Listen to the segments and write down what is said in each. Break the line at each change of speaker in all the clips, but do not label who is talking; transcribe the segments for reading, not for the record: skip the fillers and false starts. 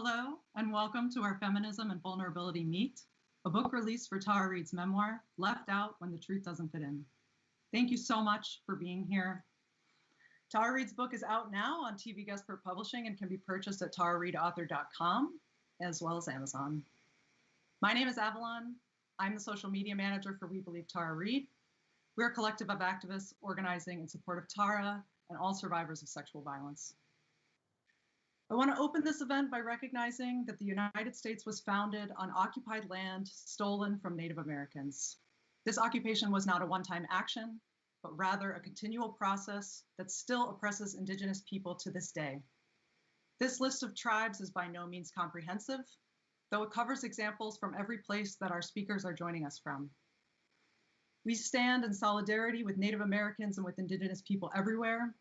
Hello, and welcome to our Feminism and Vulnerability Meet, a book release for Tara Reade's memoir, Left Out When the Truth Doesn't Fit In. Thank you so much for being here. Tara Reade's book is out now on TV Guestbook Publishing and can be purchased at tarareadeauthor.com, as well as Amazon. My name is Avalon. I'm the social media manager for We Believe Tara Reade. We're a collective of activists organizing in support of Tara and all survivors of sexual violence. I want to open this event by recognizing that the United States was founded on occupied land stolen from Native Americans. This occupation was not a one-time action, but rather a continual process that still oppresses Indigenous people to this day. This list of tribes is by no means comprehensive, though it covers examples from every place that our speakers are joining us from. We stand in solidarity with Native Americans and with Indigenous people everywhere.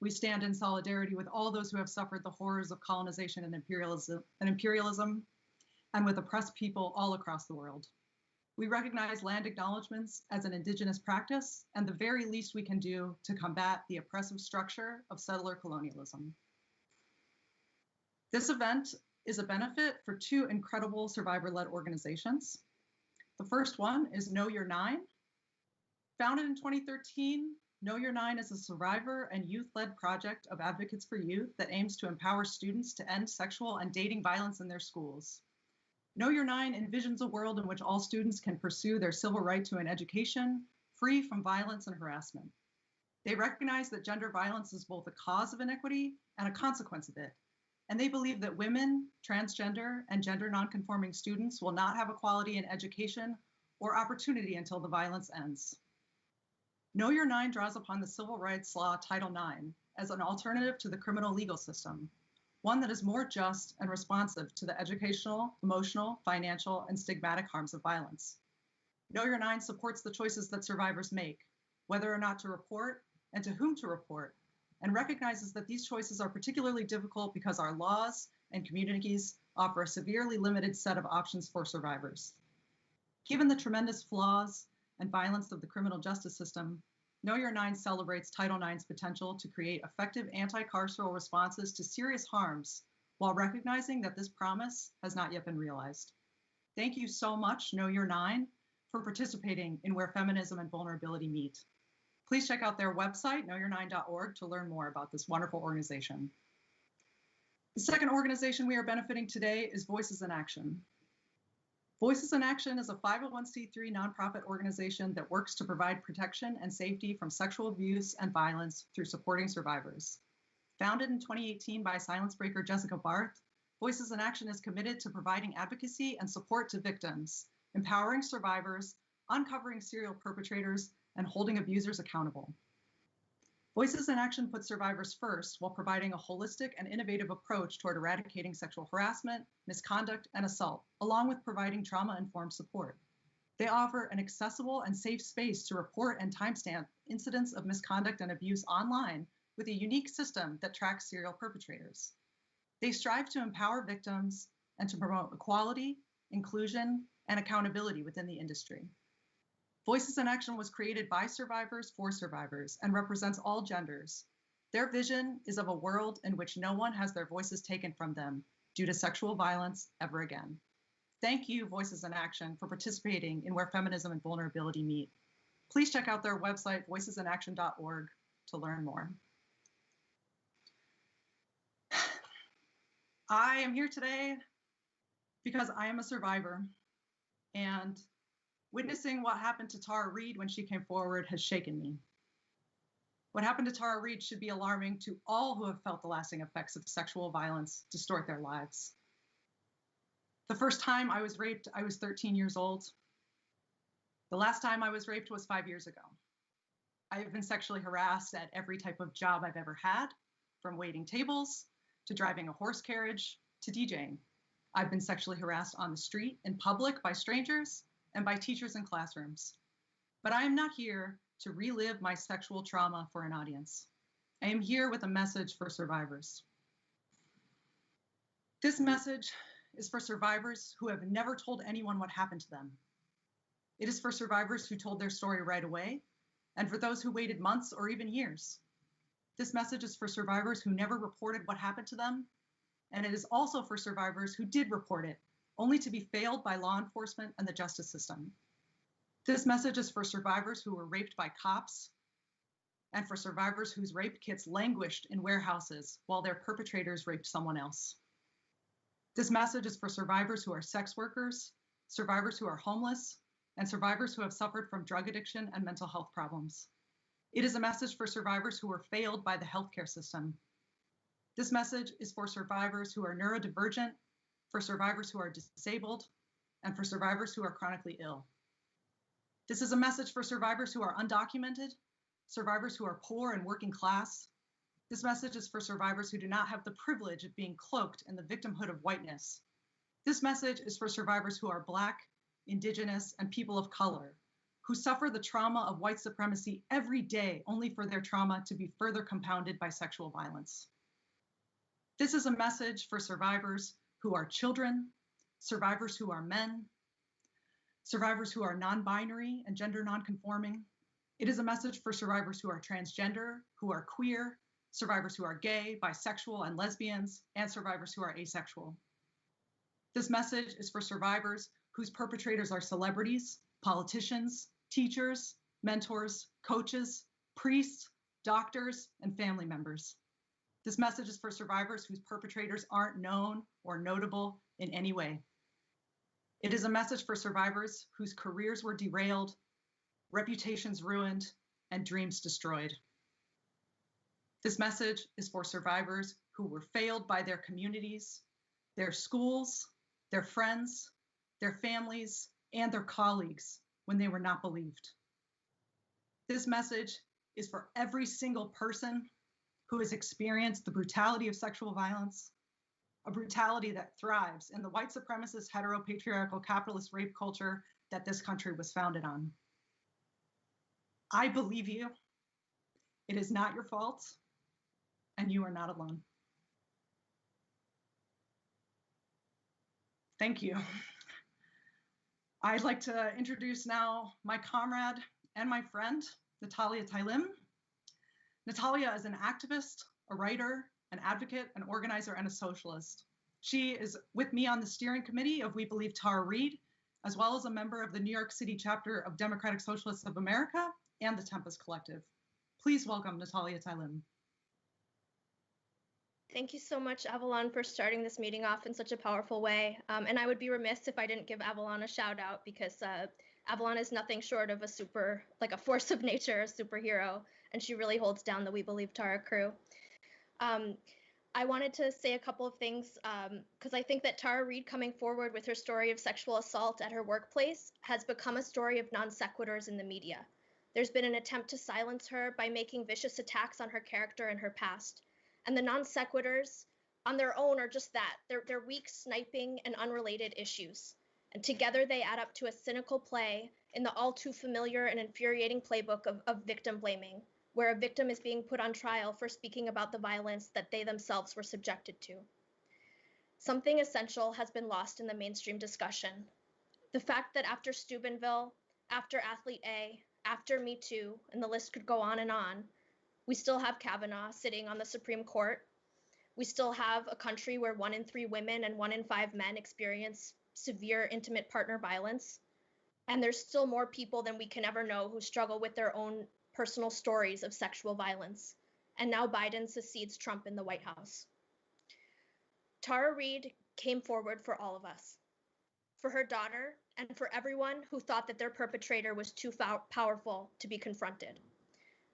We stand in solidarity with all those who have suffered the horrors of colonization and imperialism, and with oppressed people all across the world. We recognize land acknowledgements as an Indigenous practice and the very least we can do to combat the oppressive structure of settler colonialism. This event is a benefit for two incredible survivor-led organizations. The first one is Know Your Nine. Founded in 2013, Know Your Nine is a survivor and youth-led project of advocates for youth that aims to empower students to end sexual and dating violence in their schools. Know Your Nine envisions a world in which all students can pursue their civil right to an education free from violence and harassment. They recognize that gender violence is both a cause of inequity and a consequence of it, and they believe that women, transgender, and gender non-conforming students will not have equality in education or opportunity until the violence ends. Know Your Nine draws upon the civil rights law Title IX as an alternative to the criminal legal system, one that is more just and responsive to the educational, emotional, financial, and stigmatic harms of violence. Know Your Nine supports the choices that survivors make, whether or not to report and to whom to report, and recognizes that these choices are particularly difficult because our laws and communities offer a severely limited set of options for survivors. Given the tremendous flaws and violence of the criminal justice system, Know Your Nine celebrates Title IX's potential to create effective anti-carceral responses to serious harms while recognizing that this promise has not yet been realized. Thank you so much, Know Your Nine, for participating in Where Feminism and Vulnerability Meet. Please check out their website, knowyour9.org, to learn more about this wonderful organization. The second organization we are benefiting today is Voices in Action. Voices in Action is a 501c3 nonprofit organization that works to provide protection and safety from sexual abuse and violence through supporting survivors. Founded in 2018 by silence breaker Jessica Barth, Voices in Action is committed to providing advocacy and support to victims, empowering survivors, uncovering serial perpetrators, and holding abusers accountable. Voices in Action puts survivors first while providing a holistic and innovative approach toward eradicating sexual harassment, misconduct, and assault, along with providing trauma-informed support. They offer an accessible and safe space to report and timestamp incidents of misconduct and abuse online with a unique system that tracks serial perpetrators. They strive to empower victims and to promote equality, inclusion, and accountability within the industry. Voices in Action was created by survivors for survivors and represents all genders. Their vision is of a world in which no one has their voices taken from them due to sexual violence ever again. Thank you, Voices in Action, for participating in Where Feminism and Vulnerability Meet. Please check out their website, voicesinaction.org, to learn more. I am here today because I am a survivor, and witnessing what happened to Tara Reade when she came forward has shaken me. What happened to Tara Reade should be alarming to all who have felt the lasting effects of sexual violence distort their lives. The first time I was raped, I was 13 years old. The last time I was raped was 5 years ago. I have been sexually harassed at every type of job I've ever had, from waiting tables to driving a horse carriage to DJing. I've been sexually harassed on the street, in public, by strangers, and by teachers in classrooms. But I am not here to relive my sexual trauma for an audience. I am here with a message for survivors. This message is for survivors who have never told anyone what happened to them. It is for survivors who told their story right away, and for those who waited months or even years. This message is for survivors who never reported what happened to them, And it is also for survivors who did report it, only to be failed by law enforcement and the justice system. This message is for survivors who were raped by cops and for survivors whose rape kits languished in warehouses while their perpetrators raped someone else. This message is for survivors who are sex workers, survivors who are homeless, and survivors who have suffered from drug addiction and mental health problems. It is a message for survivors who were failed by the healthcare system. This message is for survivors who are neurodivergent, for survivors who are disabled, and for survivors who are chronically ill. This is a message for survivors who are undocumented, survivors who are poor and working class. This message is for survivors who do not have the privilege of being cloaked in the victimhood of whiteness. This message is for survivors who are Black, Indigenous, and people of color, who suffer the trauma of white supremacy every day, only for their trauma to be further compounded by sexual violence. This is a message for survivors who are children, survivors who are men, survivors who are non-binary and gender non-conforming. It is a message for survivors who are transgender, who are queer, survivors who are gay, bisexual, and lesbians, and survivors who are asexual. This message is for survivors whose perpetrators are celebrities, politicians, teachers, mentors, coaches, priests, doctors, and family members. This message is for survivors whose perpetrators aren't known or notable in any way. It is a message for survivors whose careers were derailed, reputations ruined, and dreams destroyed. This message is for survivors who were failed by their communities, their schools, their friends, their families, and their colleagues when they were not believed. This message is for every single person who has experienced the brutality of sexual violence, a brutality that thrives in the white supremacist, heteropatriarchal, capitalist rape culture that this country was founded on. I believe you. It is not your fault, and you are not alone. Thank you. I'd like to introduce now my comrade and my friend, Natalia Taylim. Natalia is an activist, a writer, an advocate, an organizer, and a socialist. She is with me on the steering committee of We Believe Tara Reade, as well as a member of the New York City chapter of Democratic Socialists of America and the Tempest Collective. Please welcome Natalia Taylim.
Thank you so much, Avalon, for starting this meeting off in such a powerful way. And I would be remiss if I didn't give Avalon a shout out, because Avalon is nothing short of a force of nature, a superhero, and she really holds down the We Believe Tara crew. I wanted to say a couple of things, because I think that Tara Reade coming forward with her story of sexual assault at her workplace has become a story of non sequiturs in the media. There's been an attempt to silence her by making vicious attacks on her character and her past. And the non sequiturs on their own are just that. They're weak, sniping, and unrelated issues. And together they add up to a cynical play in the all too familiar and infuriating playbook of victim blaming, where a victim is being put on trial for speaking about the violence that they themselves were subjected to. Something essential has been lost in the mainstream discussion. The fact that after Steubenville, after Athlete A, after Me Too, and the list could go on, we still have Kavanaugh sitting on the Supreme Court. We still have a country where 1 in 3 women and 1 in 5 men experience severe intimate partner violence. And there's still more people than we can ever know who struggle with their own personal stories of sexual violence. And now Biden succeeds Trump in the White House. Tara Reade came forward for all of us, for her daughter, and for everyone who thought that their perpetrator was too powerful to be confronted.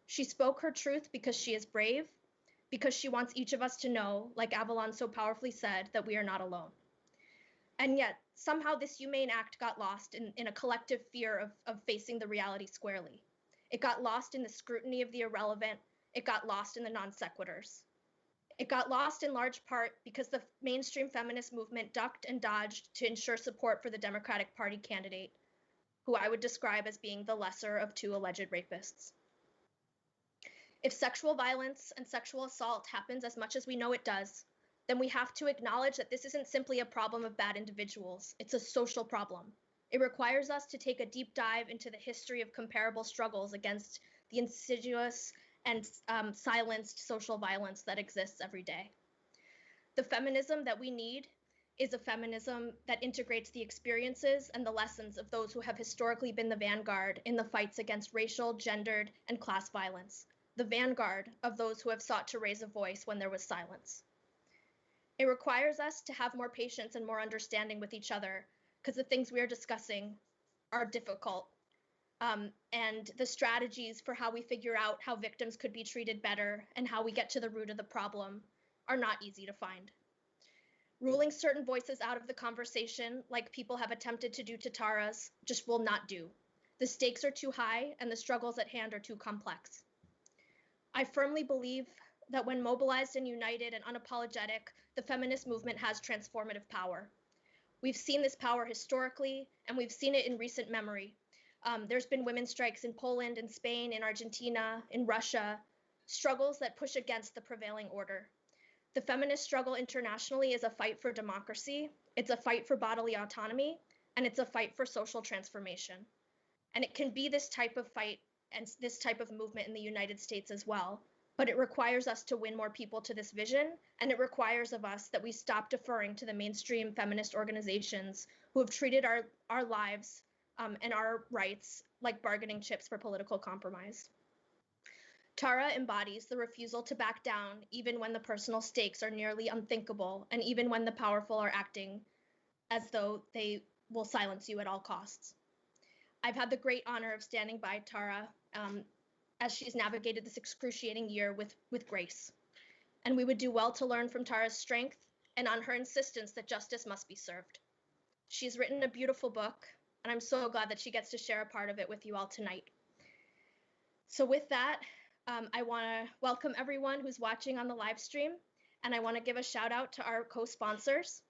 She spoke her truth because she is brave, because she wants each of us to know, like Avalon so powerfully said, that we are not alone. And yet, somehow this humane act got lost in a collective fear of facing the reality squarely. It got lost in the scrutiny of the irrelevant. It got lost in the non sequiturs. It got lost in large part because the mainstream feminist movement ducked and dodged to ensure support for the Democratic Party candidate, who I would describe as being the lesser of 2 alleged rapists. If sexual violence and sexual assault happens as much as we know it does, then we have to acknowledge that this isn't simply a problem of bad individuals. It's a social problem. It requires us to take a deep dive into the history of comparable struggles against the insidious and silenced social violence that exists every day. The feminism that we need is a feminism that integrates the experiences and the lessons of those who have historically been the vanguard in the fights against racial, gendered, and class violence, the vanguard of those who have sought to raise a voice when there was silence. It requires us to have more patience and more understanding with each other, because the things we are discussing are difficult. And the strategies for how we figure out how victims could be treated better and how we get to the root of the problem are not easy to find. Ruling certain voices out of the conversation, like people have attempted to do to Tara's, just will not do. The stakes are too high and the struggles at hand are too complex. I firmly believe that when mobilized and united and unapologetic, the feminist movement has transformative power. We've seen this power historically, and we've seen it in recent memory. There's been women's strikes in Poland, in Spain, in Argentina, in Russia, struggles that push against the prevailing order. The feminist struggle internationally is a fight for democracy, it's a fight for bodily autonomy, and it's a fight for social transformation. And it can be this type of fight and this type of movement in the United States as well. But it requires us to win more people to this vision, and it requires of us that we stop deferring to the mainstream feminist organizations who have treated our lives and our rights like bargaining chips for political compromise. Tara embodies the refusal to back down even when the personal stakes are nearly unthinkable, and even when the powerful are acting as though they will silence you at all costs. I've had the great honor of standing by Tara as she's navigated this excruciating year with grace. And we would do well to learn from Tara's strength and on her insistence that justice must be served. She's written a beautiful book, and I'm so glad that she gets to share a part of it with you all tonight. So with that, I want to welcome everyone who's watching on the live stream, and I want to give a shout out to our co-sponsors,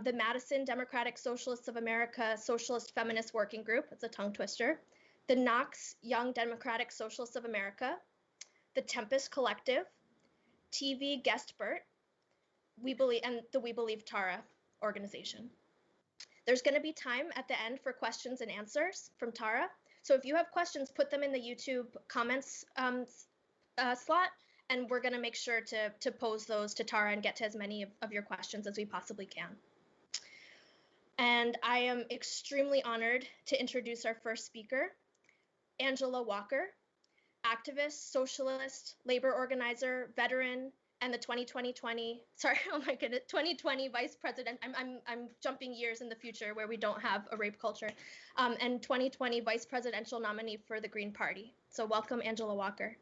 the Madison Democratic Socialists of America Socialist Feminist Working Group, it's a tongue twister, the Knox Young Democratic Socialists of America, the Tempest Collective, TV Guestbert, and the We Believe Tara organization. There's going to be time at the end for questions and answers from Tara. So if you have questions, put them in the YouTube comments slot, and we're going to make sure to pose those to Tara and get to as many of your questions as we possibly can. And I am extremely honored to introduce our first speaker, Angela Walker, activist, socialist, labor organizer, veteran, and the 2020 vice president. I'm jumping years in the future where we don't have a rape culture, and 2020 vice presidential nominee for the Green Party. So welcome, Angela Walker.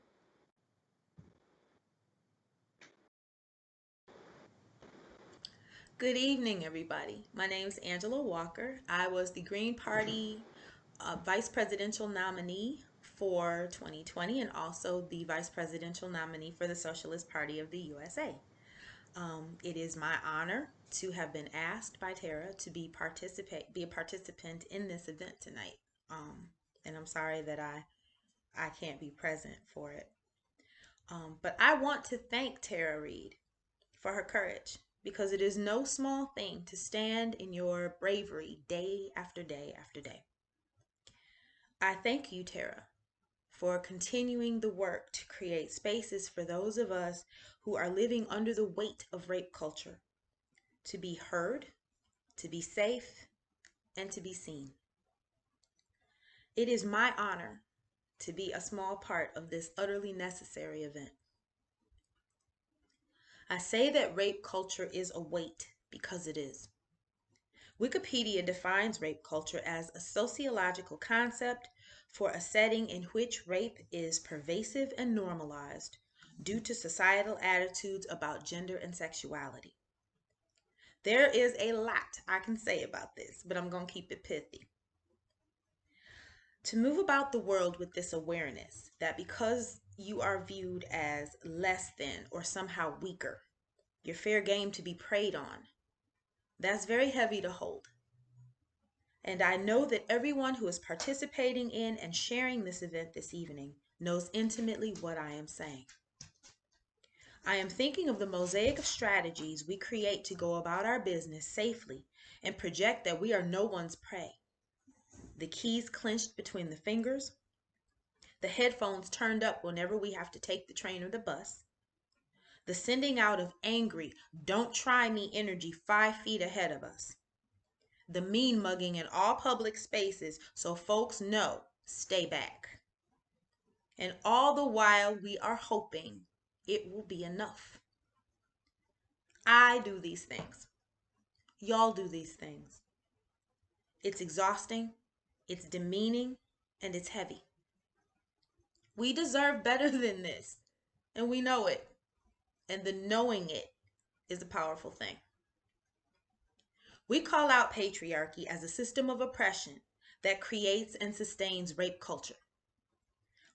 Good evening, everybody. My name is Angela Walker. I was the Green Party vice presidential nominee for 2020 and also the vice presidential nominee for the Socialist Party of the USA. It is my honor to have been asked by Tara to be a participant in this event tonight. And I'm sorry that I can't be present for it. But I want to thank Tara Reade for her courage, because it is no small thing to stand in your bravery day after day after day. I thank you, Tara, for continuing the work to create spaces for those of us who are living under the weight of rape culture, to be heard, to be safe, and to be seen. It is my honor to be a small part of this utterly necessary event. I say that rape culture is a weight because it is. Wikipedia defines rape culture as a sociological concept for a setting in which rape is pervasive and normalized due to societal attitudes about gender and sexuality. There is a lot I can say about this, but I'm going to keep it pithy. To move about the world with this awareness that because you are viewed as less than or somehow weaker, you're fair game to be preyed on, that's very heavy to hold. And I know that everyone who is participating in and sharing this event this evening knows intimately what I am saying. I am thinking of the mosaic of strategies we create to go about our business safely and project that we are no one's prey. The keys clenched between the fingers, the headphones turned up whenever we have to take the train or the bus, the sending out of angry, don't try me energy 5 feet ahead of us, the mean mugging in all public spaces so folks know, stay back. And all the while we are hoping it will be enough. I do these things. Y'all do these things. It's exhausting, it's demeaning, and it's heavy. We deserve better than this, and we know it. And the knowing it is a powerful thing. We call out patriarchy as a system of oppression that creates and sustains rape culture.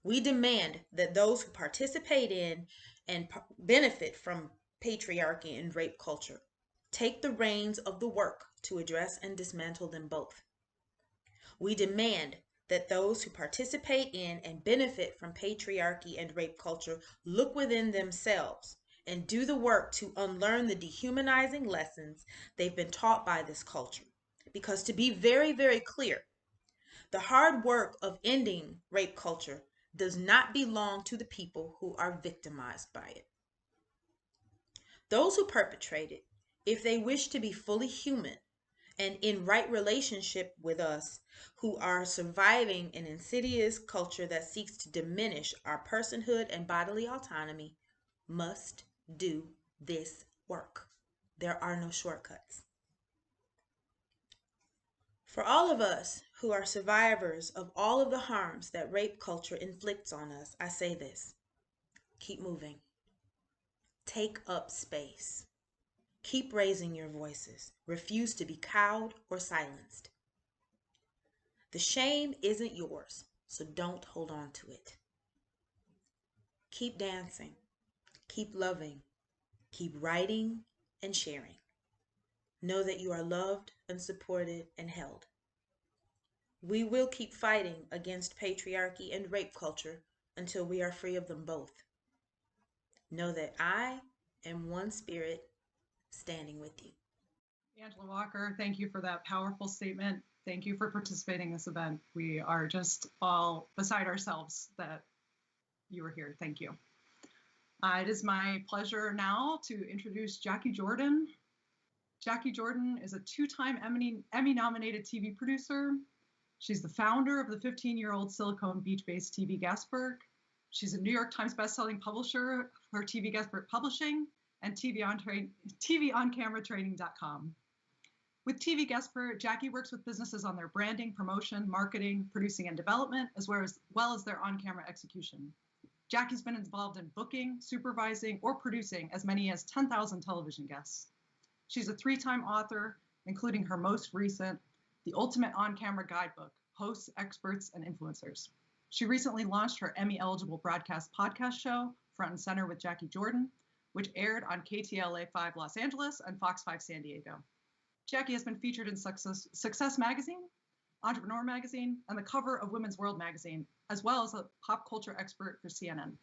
We demand that those who participate in and benefit from patriarchy and rape culture take the reins of the work to address and dismantle them both. We demand that those who participate in and benefit from patriarchy and rape culture look within themselves and do the work to unlearn the dehumanizing lessons they've been taught by this culture. Because to be very, very clear, the hard work of ending rape culture does not belong to the people who are victimized by it. Those who perpetrate it, if they wish to be fully human and in right relationship with us who are surviving an insidious culture that seeks to diminish our personhood and bodily autonomy, must do this work. There are no shortcuts. For all of us who are survivors of all of the harms that rape culture inflicts on us, I say this: keep moving. Take up space. Keep raising your voices. Refuse to be cowed or silenced. The shame isn't yours, so don't hold on to it. Keep dancing. Keep loving. Keep writing and sharing. Know that you are loved and supported and held. We will keep fighting against patriarchy and rape culture until we are free of them both. Know that I am one spirit standing with you.
Angela Walker, thank you for that powerful statement. Thank you for participating in this event. We are just all beside ourselves that you were here. Thank you. It is my pleasure now to introduce Jackie Jordan. Jackie Jordan is a 2-time Emmy-nominated TV producer. She's the founder of the 15-year-old Silicon Beach-based TV Gasberg. She's a New York Times bestselling publisher for TV Gasberg Publishing and TVOnCameraTraining.com. With TV Gasper, Jackie works with businesses on their branding, promotion, marketing, producing, and development, as well as their on-camera execution. Jackie's been involved in booking, supervising, or producing as many as 10,000 television guests. She's a 3-time author, including her most recent, The Ultimate On-Camera Guidebook, Hosts, Experts, and Influencers. She recently launched her Emmy-eligible broadcast podcast show, Front and Center with Jackie Jordan, which aired on KTLA 5 Los Angeles and Fox 5 San Diego. Jackie has been featured in Success Magazine, Entrepreneur Magazine, and the cover of Women's World Magazine, as well as a pop culture expert for CNN.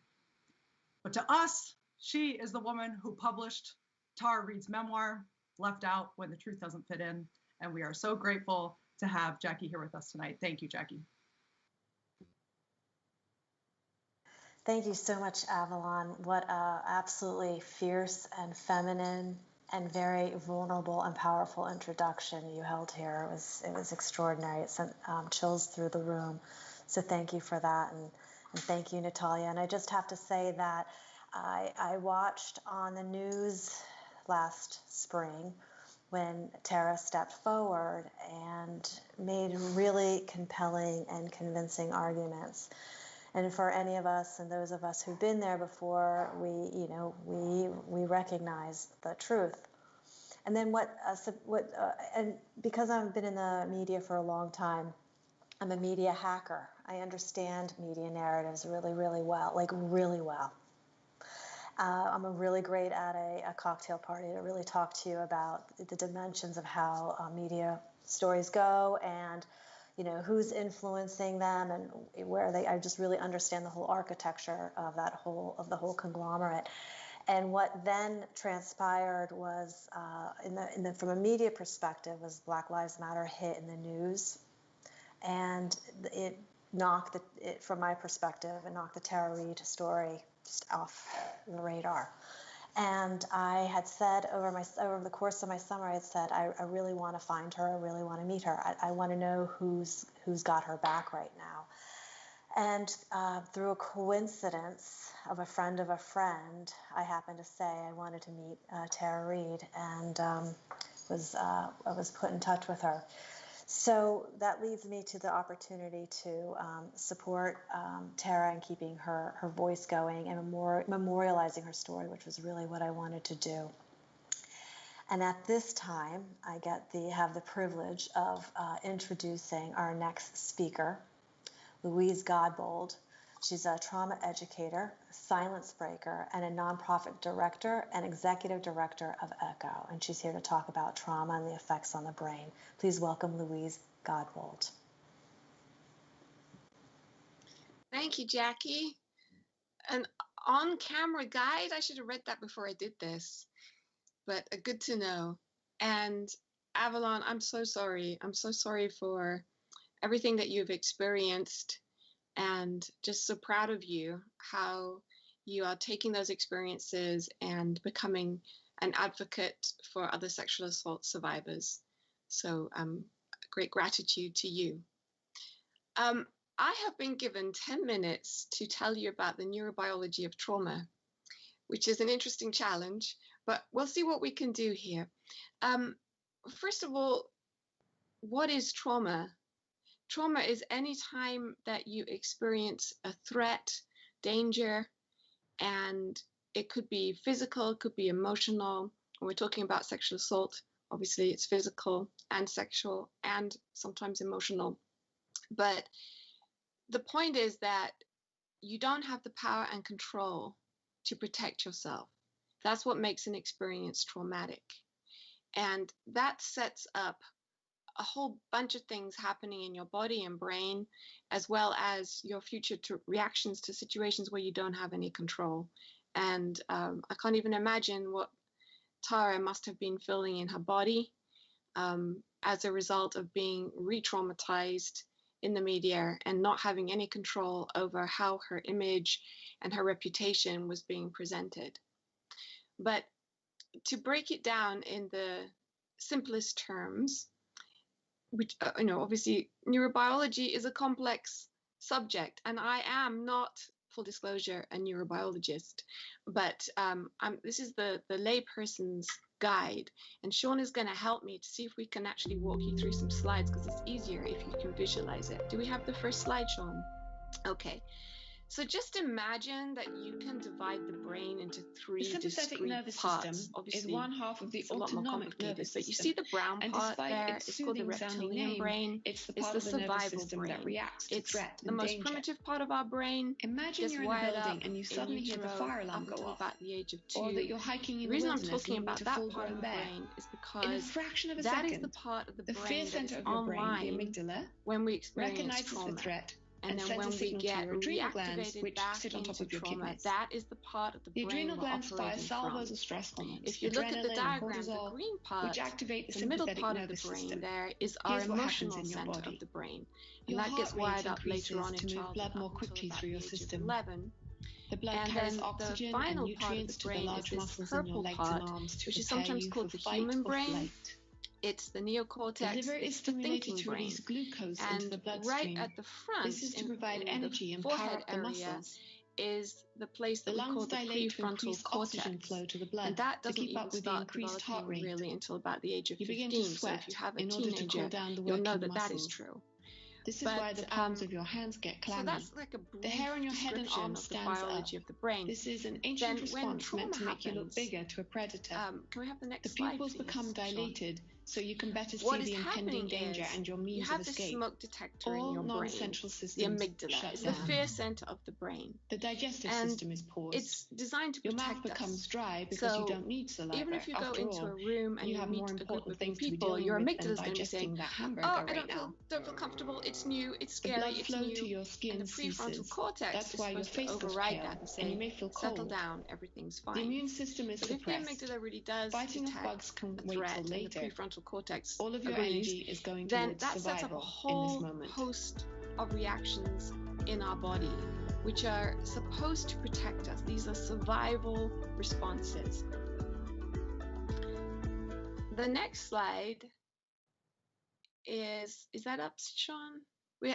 But to us, she is the woman who published Tara Reade's memoir, Left Out When the Truth Doesn't Fit In, and we are so grateful to have Jackie here with us tonight. Thank you, Jackie.
Thank you so much, Avalon. What a absolutely fierce and feminine and very vulnerable and powerful introduction you held here. It was extraordinary. It sent chills through the room. So thank you for that, and thank you, Natalia. And I just have to say that I watched on the news last spring when Tara stepped forward and made really compelling and convincing arguments. And for any of us and those of us who've been there before, we recognize the truth. And then and because I've been in the media for a long time, I'm a media hacker. I understand media narratives really, really well, like really well. I'm really great at a cocktail party to really talk to you about the dimensions of how media stories go and who's influencing them and where I just really understand the whole architecture of the whole conglomerate. And what then transpired was, from a media perspective, was Black Lives Matter hit in the news, and it knocked from my perspective, it knocked the Tara Reade story just off the radar. And I had said over the course of my summer, I had said, I really want to find her. I really want to meet her. I want to know who's got her back right now. And through a coincidence of a friend, I happened to say I wanted to meet Tara Reade, and I was put in touch with her. So that leads me to the opportunity to support Tara in keeping her voice going and memorializing her story, which was really what I wanted to do. And at this time, I have the privilege of introducing our next speaker, Louise Godbold. She's a trauma educator, silence breaker, and a nonprofit director and executive director of ECHO. And she's here to talk about trauma and the effects on the brain. Please welcome Louise Godbold.
Thank you, Jackie. An on-camera guide? I should have read that before I did this, but good to know. And Avalon, I'm so sorry. I'm so sorry for everything that you've experienced, and just so proud of you, how you are taking those experiences and becoming an advocate for other sexual assault survivors. So great gratitude to you. I have been given 10 minutes to tell you about the neurobiology of trauma, which is an interesting challenge, but we'll see what we can do here. First of all, what is trauma? Trauma is any time that you experience a threat, danger, and it could be physical, it could be emotional. When we're talking about sexual assault, obviously it's physical and sexual and sometimes emotional. But the point is that you don't have the power and control to protect yourself. That's what makes an experience traumatic. And that sets up a whole bunch of things happening in your body and brain, as well as your future reactions to situations where you don't have any control. And I can't even imagine what Tara must have been feeling in her body as a result of being re-traumatized in the media and not having any control over how her image and her reputation was being presented. But to break it down in the simplest terms, which, obviously neurobiology is a complex subject, and I am not, full disclosure, a neurobiologist, but this is the layperson's guide, and Sean is going to help me to see if we can actually walk you through some slides, because it's easier if you can visualize it. Do we have the first slide, Sean? Okay. So just imagine that you can divide the brain into three discrete
nervous
parts.
system
Obviously,
is one half of the autonomic nervous system.
but you see the brown
and
part there,
its
it's called the
soothing-sounding
reptilian
name,
brain.
it's the
It's
part
the
of the nervous
survival
system
brain.
that reacts to
It's
threat
the
and
most
danger.
primitive part of our brain.
Imagine
Gets
you're in a
wired
building
up
and you suddenly hear the
utero
fire alarm
up
go
until
off,
about the age of 2.
or that you're hiking in
The reason I'm
wilderness
talking
and you
about
meet a
that part
full-grown
of the
bear.
brain is
In a
because
fraction of a
that is
second,
the part of the
the
brain
fear
that
center
is
of your brain, the
online
amygdala,
when we experience
recognizes
trauma.
the threat
And then
sends
when
a
we
signal to
get
your adrenal glands,
reactivated
which
back
sit on top
into
of your
trauma,
kidneys.
that is the part of the
The
brain
adrenal
we're
glands fire
operating
salvos
from.
of stress hormones,
If you look at the
adrenaline,
diagram,
cortisol,
the green part,
which activate the
the middle
sympathetic
part of the
nervous
brain
system.
there is our
Here's what happens
emotional
in your
center
body.
of the brain. And
Your
that
heart
gets wired
rate
up later on in
increases to move
childhood
blood more
up until
quickly
about
through
the
your
age of
system.
11.
The blood
And
carries
then
oxygen
the
and
final part of
nutrients
the
to the
brain
large
is this
muscles in your
purple
legs
part,
and arms to
which is
prepare
sometimes
you
called
for
the
fight
human
or
brain.
flight.
It's the
The
neocortex,
liver is
it's the
stimulated
thinking
to
brain.
release glucose into
And
the
right
bloodstream.
at the front,
This is to provide
in
energy
the
and power
forehead
up the
area,
muscles.
is the place
The
that we call
lungs
the
dilate to
prefrontal
increase oxygen
cortex.
flow to the
And
blood
that
to
doesn't
keep
even
up with the
start
increased heart
developing
rate.
really until about the age of
You
15.
begin to
So if
sweat
you have a
in order to
teenager,
cool down the
you'll know
working
that that is
muscles.
true.
This is
But,
why the palms of your hands get
So
clammy.
that's like a
The
brief
hair on your head and
description
arms
of the
stands
biology
up.
of the brain.
This is an
Then
ancient
when
response
trauma
meant to make you look
happens,
bigger to a predator.
can we have the
The
next slide,
pupils
please,
become
Sean?
dilated so you can better
What
see
is
the impending
happening
danger
is
and your
you
means
have
of
this
escape.
smoke detector in
All
your brain.
non-essential
The
systems
amygdala
shut
is the
down.
fear center of the brain.
The digestive
And
system is paused.
it's designed to
Your
protect
mouth becomes
us.
dry because you
So
don't need saliva.
even if you go
After
into
all,
a room and
you
you
have
meet
more
a group
important
of
things to be
people,
dealing
your
with
amygdala
than
is going to be saying,
digesting that hamburger
"Oh, I
right now.
don't feel comfortable. It's new. It's
The
scary.
blood
It's
flow
new."
to your skin
And the prefrontal
ceases.
cortex
That's
is
why your
supposed to
face goes
override
pale,
that and
and you
say,
may feel
"Settle
cold.
down. Everything's
The
fine."
immune system is
But if the
suppressed.
amygdala really does
Fighting off
detect
bugs can
a
wait
threat
till
and the
later.
prefrontal cortex
All of your
agrees,
energy is going
then
towards
that sets up a
survival in this
whole
moment.
host of reactions in our body. which are supposed to protect us. These are survival responses. The next slide is that up, Sean? We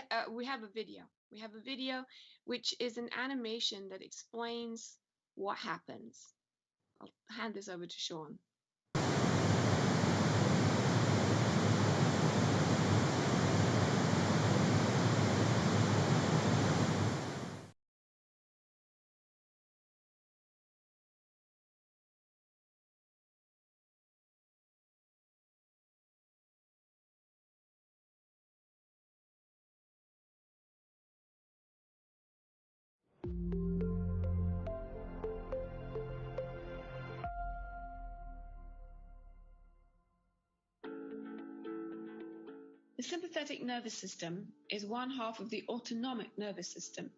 have a video. We have a video which is an animation that explains what happens. I'll hand this over to Sean.
The sympathetic nervous system is one half of the autonomic nervous system,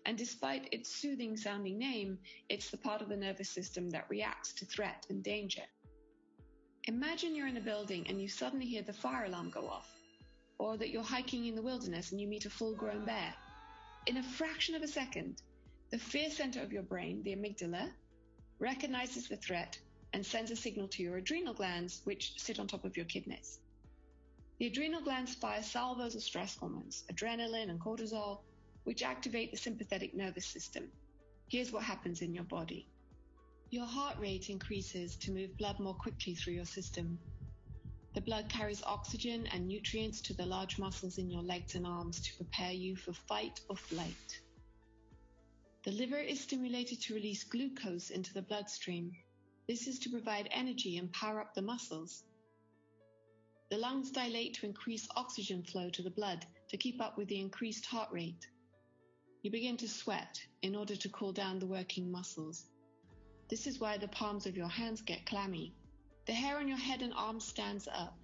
and despite its soothing sounding name, it's the part of the nervous system that reacts to threat and danger. Imagine you're in a building and you suddenly hear the fire alarm go off, or that you're hiking in the wilderness and you meet a full-grown bear. In a fraction of a second, the fear center of your brain, the amygdala, recognizes the threat and sends a signal to your adrenal glands, which sit on top of your kidneys. The adrenal glands fire salvos of stress hormones, adrenaline and cortisol, which activate the sympathetic nervous system. Here's what happens in your body. Your heart rate increases to move blood more quickly through your system. The blood carries oxygen and nutrients to the large muscles in your legs and arms to prepare you for fight or flight. The liver is stimulated to release glucose into the bloodstream. This is to provide energy and power up the muscles. The lungs dilate to increase oxygen flow to the blood to keep up with the increased heart rate. You begin to sweat in order to cool down the working muscles. This is why the palms of your hands get clammy. The hair on your head and arms stands up.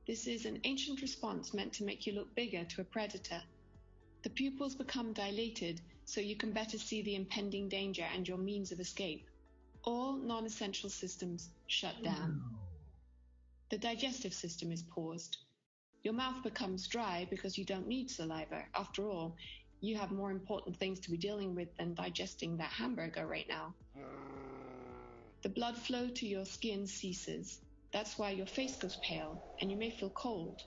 This is an ancient response meant to make you look bigger to a predator. The pupils become dilated so you can better see the impending danger and your means of escape. All non-essential systems shut down. The digestive system is paused. Your mouth becomes dry because you don't need saliva. After all, you have more important things to be dealing with than digesting that hamburger right now. The blood flow to your skin ceases. That's why your face goes pale and you may feel cold.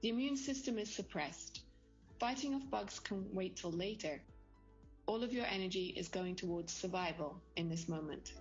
The immune system is suppressed. Fighting off bugs can wait till later. All of your energy is going towards survival in this moment.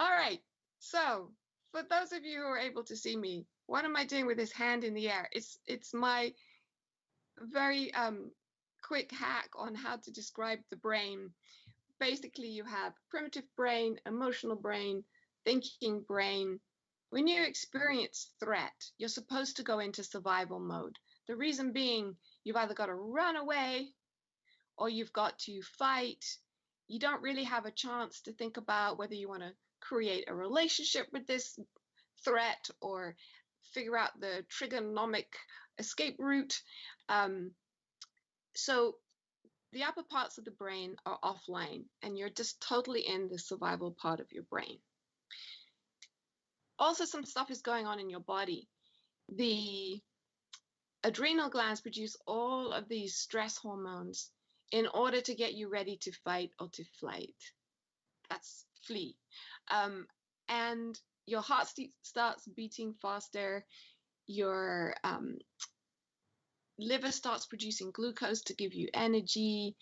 All right, so for those of you who are able to see me, what am I doing with this hand in the air? It's my very quick hack on how to describe the brain. Basically, you have primitive brain, emotional brain, thinking brain. When you experience threat, you're supposed to go into survival mode. The reason being, you've either got to run away or you've got to fight. You don't really have a chance to think about whether you want to create a relationship with this threat or figure out the trigonomic escape route. So the upper parts of the brain are offline and you're just totally in the survival part of your brain. Also, some stuff is going on in your body. The adrenal glands produce all of these stress hormones in order to get you ready to fight or to flight. That's flee. And your heart starts beating faster. Your liver starts producing glucose to give you energy.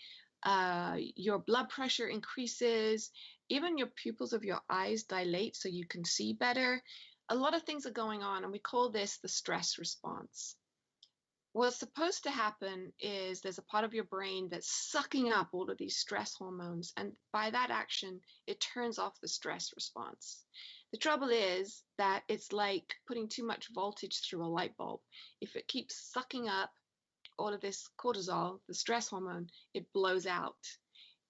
Your blood pressure increases. Even your pupils of your eyes dilate so you can see better. A lot of things are going on, and we call this the stress response. What's supposed to happen is there's a part of your brain that's sucking up all of these stress hormones, and by that action, it turns off the stress response. The trouble is that it's like putting too much voltage through a light bulb. If it keeps sucking up all of this cortisol, the stress hormone, it blows out.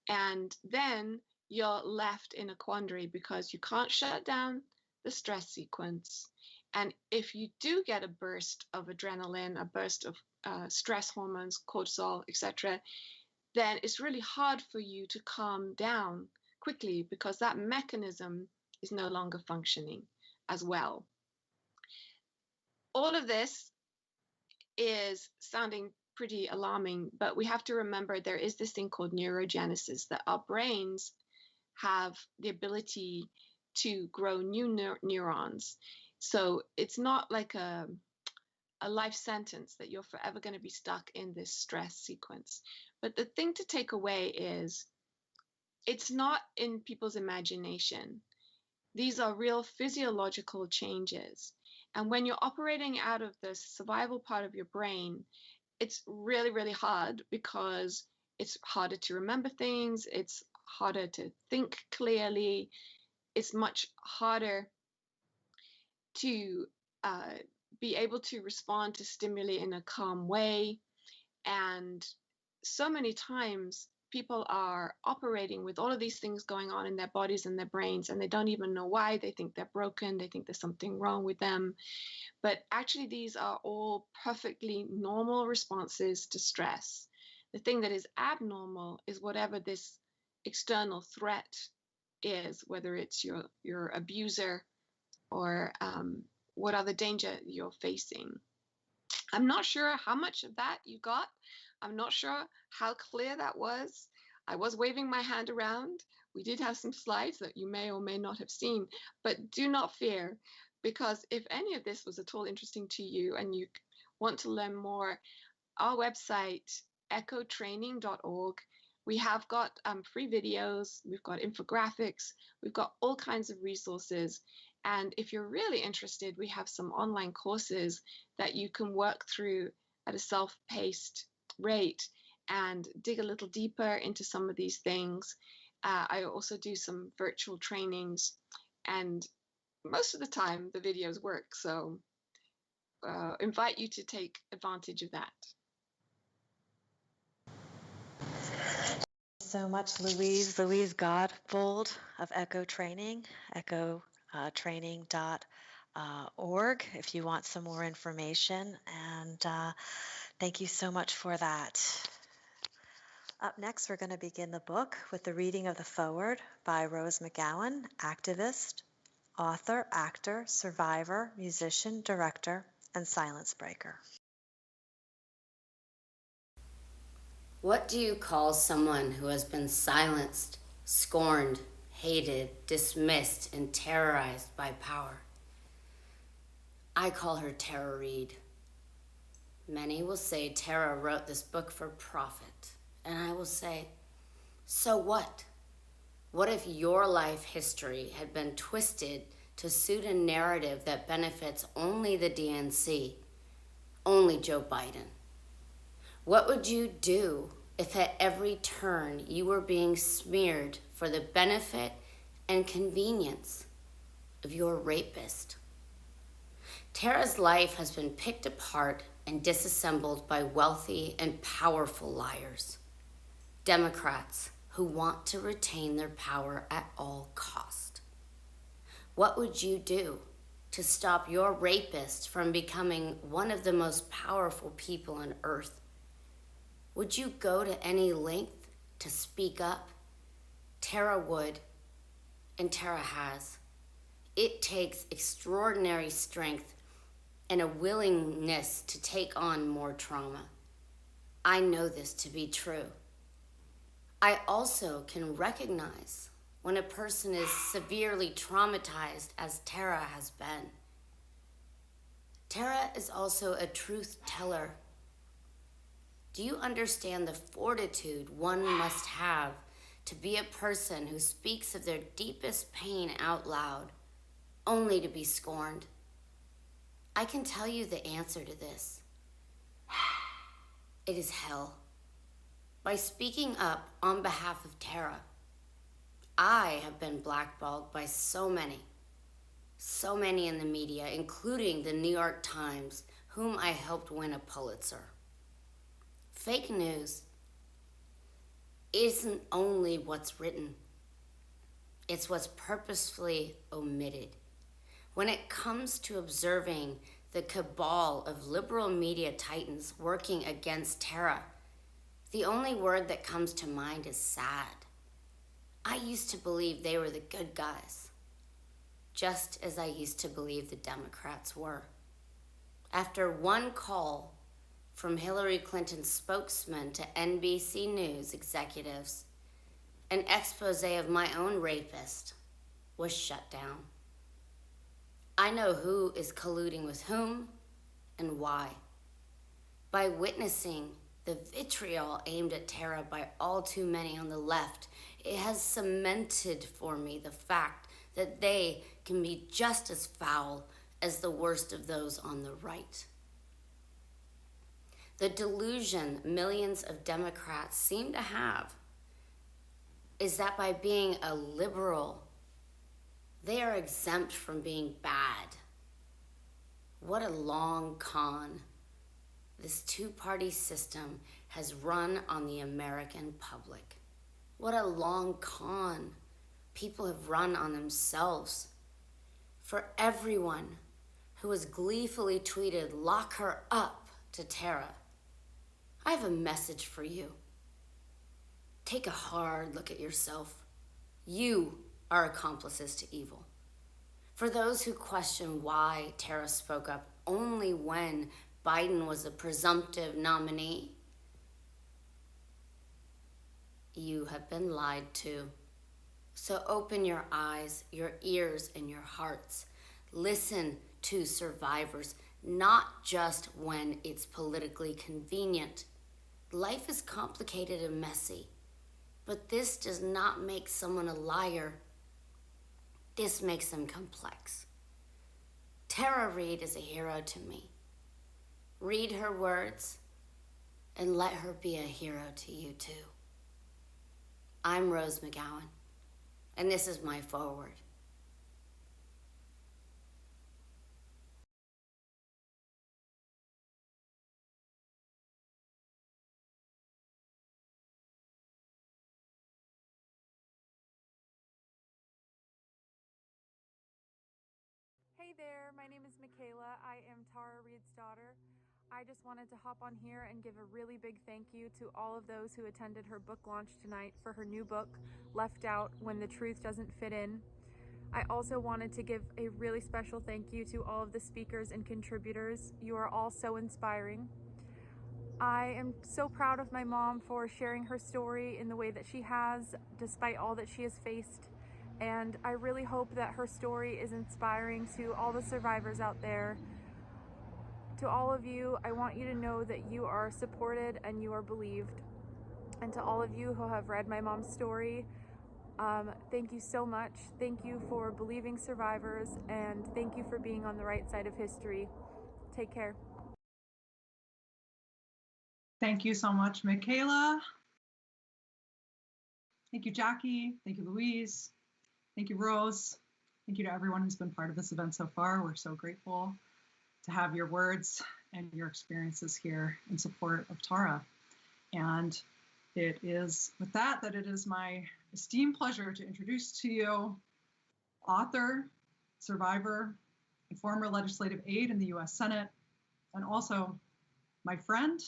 And then you're left in a quandary because you can't shut down the stress sequence And if you do get a burst of adrenaline, a burst of stress hormones, cortisol, etc., then it's really hard for you to calm down quickly because that mechanism is no longer functioning as well. All of this is sounding pretty alarming, but we have to remember there is this thing called neurogenesis, that our brains have the ability to grow new neurons. So it's not like a life sentence that you're forever going to be stuck in this stress sequence. But the thing to take away is it's not in people's imagination. These are real physiological changes. And when you're operating out of the survival part of your brain, it's really, really hard because it's harder to remember things. It's harder to think clearly. It's much harder to be able to respond to stimuli in a calm way. And so many times people are operating with all of these things going on in their bodies and their brains, and they don't even know why. They think they're broken. They think there's something wrong with them. But actually, these are all perfectly normal responses to stress. The thing that is abnormal is whatever this external threat is, whether it's your abuser or what other danger you're facing. I'm not sure how much of that you got. I'm not sure how clear that was. I was waving my hand around. We did have some slides that you may or may not have seen, but do not fear, because if any of this was at all interesting to you and you want to learn more, our website, echotraining.org, we have got free videos, we've got infographics, we've got all kinds of resources. And if you're really interested, we have some online courses that you can work through at a self-paced rate and dig a little deeper into some of these things. I also do some virtual trainings, and most of the time the videos work. So invite you to take advantage of that.
So much, Louise. Louise Godbold of Echo Training, echotraining.org, if you want some more information. And thank you so much for that. Up next, we're going to begin the book with the reading of the foreword by Rose Mcgowan, activist, author, actor, survivor, musician, director, and silence breaker.
What do you call someone who has been silenced, scorned, hated, dismissed, and terrorized by power? I call her Tara Reade. Many will say Tara wrote this book for profit, and I will say, so what? What if your life history had been twisted to suit a narrative that benefits only the DNC, only Joe Biden? What would you do if at every turn you were being smeared for the benefit and convenience of your rapist? Tara's life has been picked apart and disassembled by wealthy and powerful liars, Democrats who want to retain their power at all cost. What would you do to stop your rapist from becoming one of the most powerful people on earth? Would you go to any length to speak up? Tara would, and Tara has. It takes extraordinary strength and a willingness to take on more trauma. I know this to be true. I also can recognize when a person is severely traumatized, as Tara has been. Tara is also a truth teller. Do you understand the fortitude one must have to be a person who speaks of their deepest pain out loud, only to be scorned? I can tell you the answer to this. It is hell. By speaking up on behalf of Tara, I have been blackballed by so many in the media, including the New York Times, whom I helped win a Pulitzer. Fake news isn't only what's written, it's what's purposefully omitted. When it comes to observing the cabal of liberal media titans working against Tara, the only word that comes to mind is sad. I used to believe they were the good guys, just as I used to believe the Democrats were. After one call from Hillary Clinton's spokesman to NBC News executives, an expose of my own rapist was shut down. I know who is colluding with whom and why. By witnessing the vitriol aimed at Tara by all too many on the left, it has cemented for me the fact that they can be just as foul as the worst of those on the right. The delusion millions of Democrats seem to have is that by being a liberal, they are exempt from being bad. What a long con this two-party system has run on the American public. What a long con people have run on themselves. For everyone who has gleefully tweeted, "Lock her up," to Tara, I have a message for you. Take a hard look at yourself. You are accomplices to evil. For those who question why Tara spoke up only when Biden was a presumptive nominee, you have been lied to. So open your eyes, your ears, and your hearts. Listen to survivors, not just when it's politically convenient. Life is complicated and messy, but this does not make someone a liar. This makes them complex. Tara Reade is a hero to me. Read her words and let her be a hero to you too. I'm Rose Mcgowan, and this is my foreword.
Hey there, my name is Michaela. I am Tara Reade's daughter. I just wanted to hop on here and give a really big thank you to all of those who attended her book launch tonight for her new book, Left Out When the Truth Doesn't Fit In. I also wanted to give a really special thank you to all of the speakers and contributors. You are all so inspiring. I am so proud of my mom for sharing her story in the way that she has, despite all that she has faced. And I really hope that her story is inspiring to all the survivors out there. To all of you, I want you to know that you are supported and you are believed. And to all of you who have read my mom's story, thank you so much. Thank you for believing survivors, and thank you for being on the right side of history. Take care.
Thank you so much, Michaela. Thank you, Jackie. Thank you, Louise. Thank you, Rose. Thank you to everyone who's been part of this event so far. We're so grateful to have your words and your experiences here in support of Tara. And it is with that it is my esteemed pleasure to introduce to you author, survivor, and former legislative aide in the U.S. Senate, and also my friend,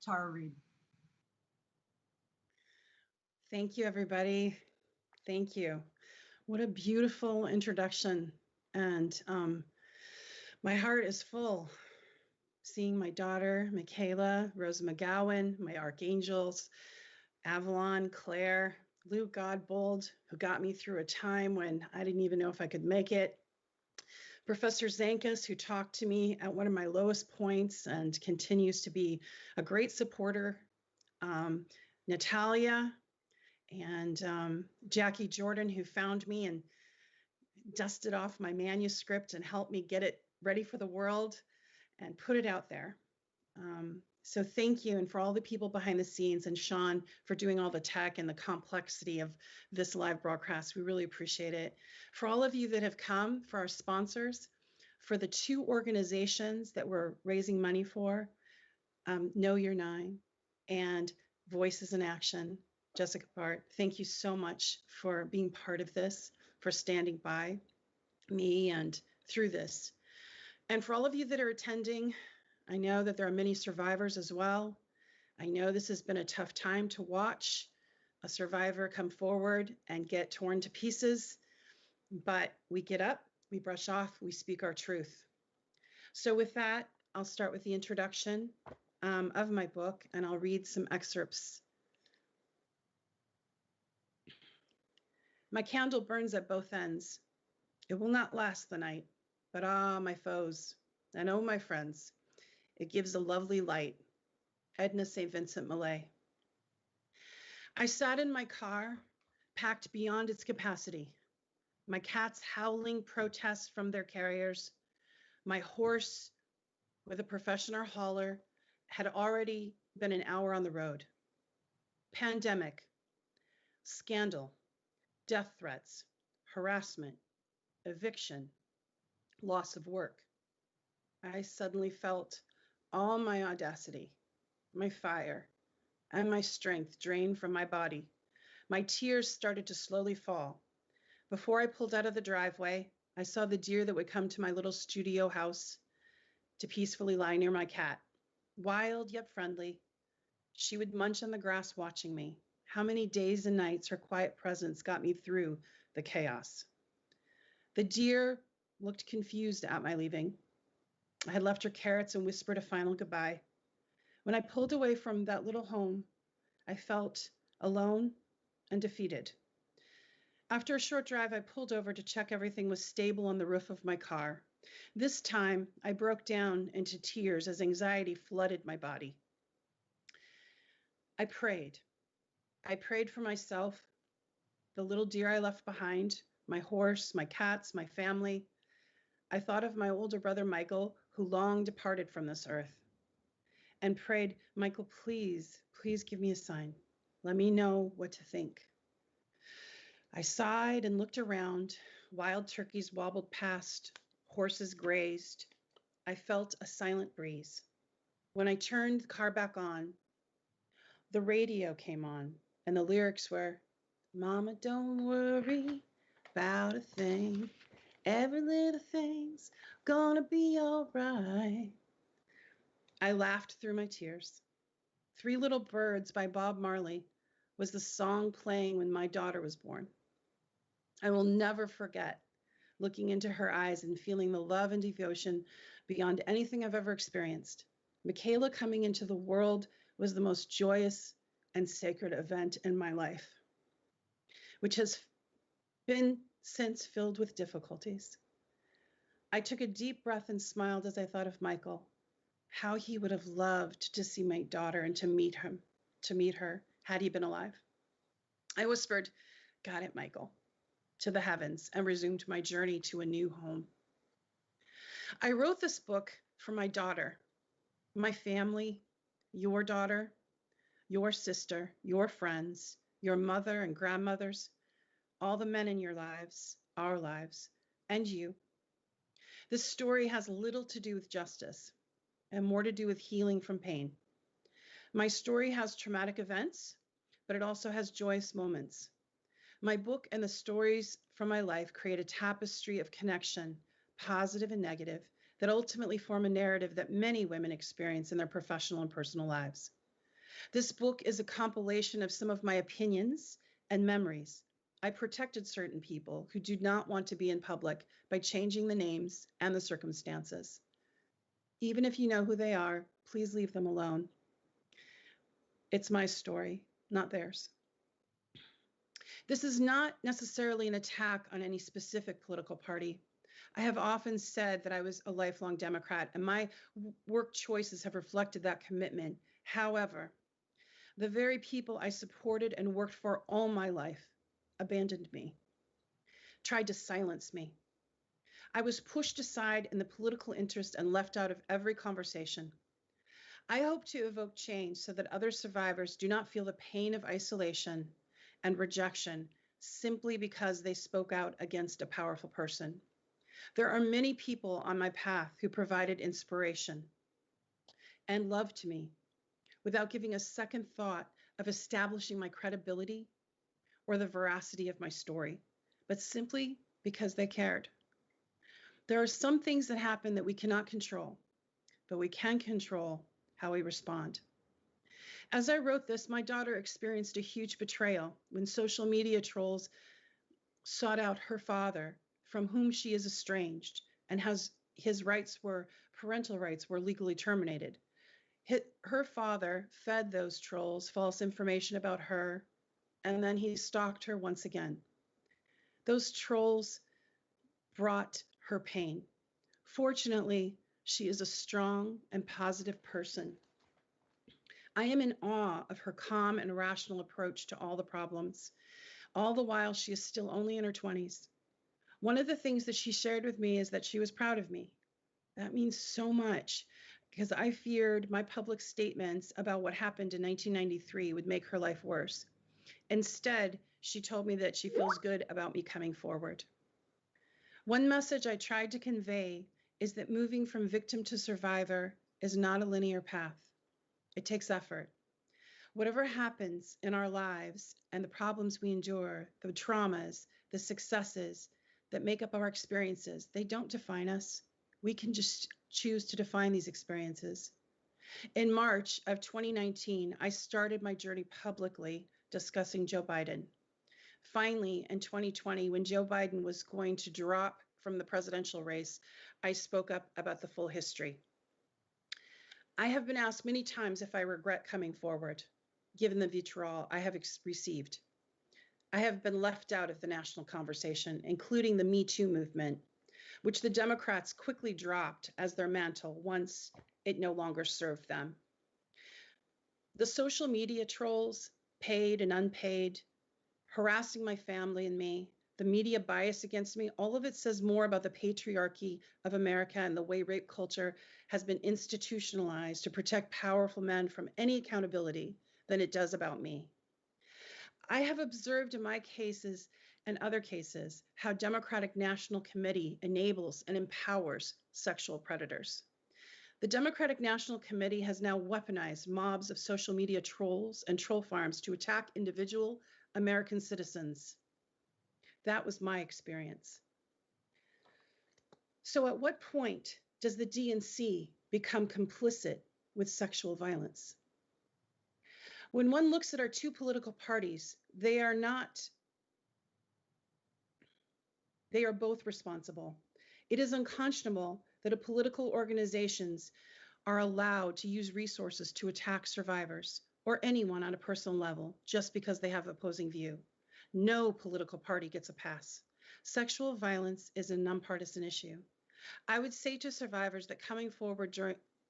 Tara Reade.
Thank you, everybody. Thank you. What a beautiful introduction. And my heart is full seeing my daughter, Michaela, Rose Mcgowan, my archangels, Avalon, Claire, Louise Godbold, who got me through a time when I didn't even know if I could make it. Professor Zankas, who talked to me at one of my lowest points and continues to be a great supporter. Natalia and Jackie Jordan, who found me and dusted off my manuscript and helped me get it ready for the world and put it out there. So thank you, and for all the people behind the scenes, and Sean for doing all the tech and the complexity of this live broadcast. We really appreciate it. For all of you that have come, for our sponsors, for the two organizations that we're raising money for, Know Your Nine and Voices in Action, Jessica Bart, thank you so much for being part of this, for standing by. me and through this. And for all of you that are attending, I know that there are many survivors as well. I know this has been a tough time to watch a survivor come forward and get torn to pieces, but we get up, we brush off, we speak our truth. So with that, I'll start with the introduction of my book, and I'll read some excerpts. My candle burns at both ends. It will not last the night, but my foes, and my friends, it gives a lovely light. Edna St. Vincent Millay. I sat in my car, packed beyond its capacity. My cats howling protests from their carriers. My horse, with a professional hauler, had already been an hour on the road. Pandemic, scandal, death threats, harassment, eviction, loss of work. I suddenly felt all my audacity, my fire, and my strength drained from my body. My tears started to slowly fall. Before I pulled out of the driveway, I saw the deer that would come to my little studio house to peacefully lie near my cat. Wild yet friendly, she would munch on the grass watching me. How many days and nights her quiet presence got me through the chaos. The deer looked confused at my leaving. I had left her carrots and whispered a final goodbye. When I pulled away from that little home, I felt alone and defeated. After a short drive, I pulled over to check everything was stable on the roof of my car. This time, I broke down into tears as anxiety flooded my body. I prayed. I prayed for myself, the little deer I left behind, my horse, my cats, my family. I thought of my older brother, Michael, who long departed from this earth, and prayed, Michael, please, please give me a sign. Let me know what to think. I sighed and looked around. Wild turkeys wobbled past. Horses grazed. I felt a silent breeze. When I turned the car back on, the radio came on, and the lyrics were, Mama, don't worry about a thing. Every little thing's gonna be all right. I laughed through my tears. Three Little Birds by Bob Marley was the song playing when my daughter was born. I will never forget looking into her eyes and feeling the love and devotion beyond anything I've ever experienced. Michaela coming into the world was the most joyous and sacred event in my life, which has been since filled with difficulties. I took a deep breath and smiled as I thought of Michael, how he would have loved to see my daughter and to meet her had he been alive. I whispered, got it, Michael, to the heavens and resumed my journey to a new home. I wrote this book for my daughter, my family, your daughter, your sister, your friends, your mother and grandmothers, all the men in your lives, our lives, and you. This story has little to do with justice and more to do with healing from pain. My story has traumatic events, but it also has joyous moments. My book and the stories from my life create a tapestry of connection, positive and negative, that ultimately form a narrative that many women experience in their professional and personal lives. This book is a compilation of some of my opinions and memories. I protected certain people who do not want to be in public by changing the names and the circumstances. Even if you know who they are, please leave them alone. It's my story, not theirs. This is not necessarily an attack on any specific political party. I have often said that I was a lifelong Democrat, and my work choices have reflected that commitment. However, the very people I supported and worked for all my life abandoned me, tried to silence me. I was pushed aside in the political interest and left out of every conversation. I hope to evoke change so that other survivors do not feel the pain of isolation and rejection simply because they spoke out against a powerful person. There are many people on my path who provided inspiration and love to me without giving a second thought of establishing my credibility or the veracity of my story, but simply because they cared. There are some things that happen that we cannot control, but we can control how we respond. As I wrote this, my daughter experienced a huge betrayal when social media trolls sought out her father, from whom she is estranged, and his parental rights were legally terminated. Her father fed those trolls false information about her, and then he stalked her once again. Those trolls brought her pain. Fortunately, she is a strong and positive person. I am in awe of her calm and rational approach to all the problems, all the while she is still only in her 20s. One of the things that she shared with me is that she was proud of me. That means so much, because I feared my public statements about what happened in 1993 would make her life worse. Instead, she told me that she feels good about me coming forward. One message I tried to convey is that moving from victim to survivor is not a linear path. It takes effort. Whatever happens in our lives and the problems we endure, the traumas, the successes that make up our experiences, they don't define us. We can just choose to define these experiences. In March of 2019, I started my journey publicly discussing Joe Biden. Finally, in 2020, when Joe Biden was going to drop from the presidential race, I spoke up about the full history. I have been asked many times if I regret coming forward, given the vitriol I have received. I have been left out of the national conversation, including the Me Too movement, which the Democrats quickly dropped as their mantle once it no longer served them. The social media trolls, paid and unpaid, harassing my family and me, the media bias against me, all of it says more about the patriarchy of America and the way rape culture has been institutionalized to protect powerful men from any accountability than it does about me. I have observed in my cases and other cases how Democratic National Committee enables and empowers sexual predators. The Democratic National Committee has now weaponized mobs of social media trolls and troll farms to attack individual American citizens. That was my experience. So at what point does the DNC become complicit with sexual violence? When one looks at our two political parties, they are both responsible. It is unconscionable that political organizations are allowed to use resources to attack survivors or anyone on a personal level just because they have opposing view. No political party gets a pass. Sexual violence is a nonpartisan issue. I would say to survivors that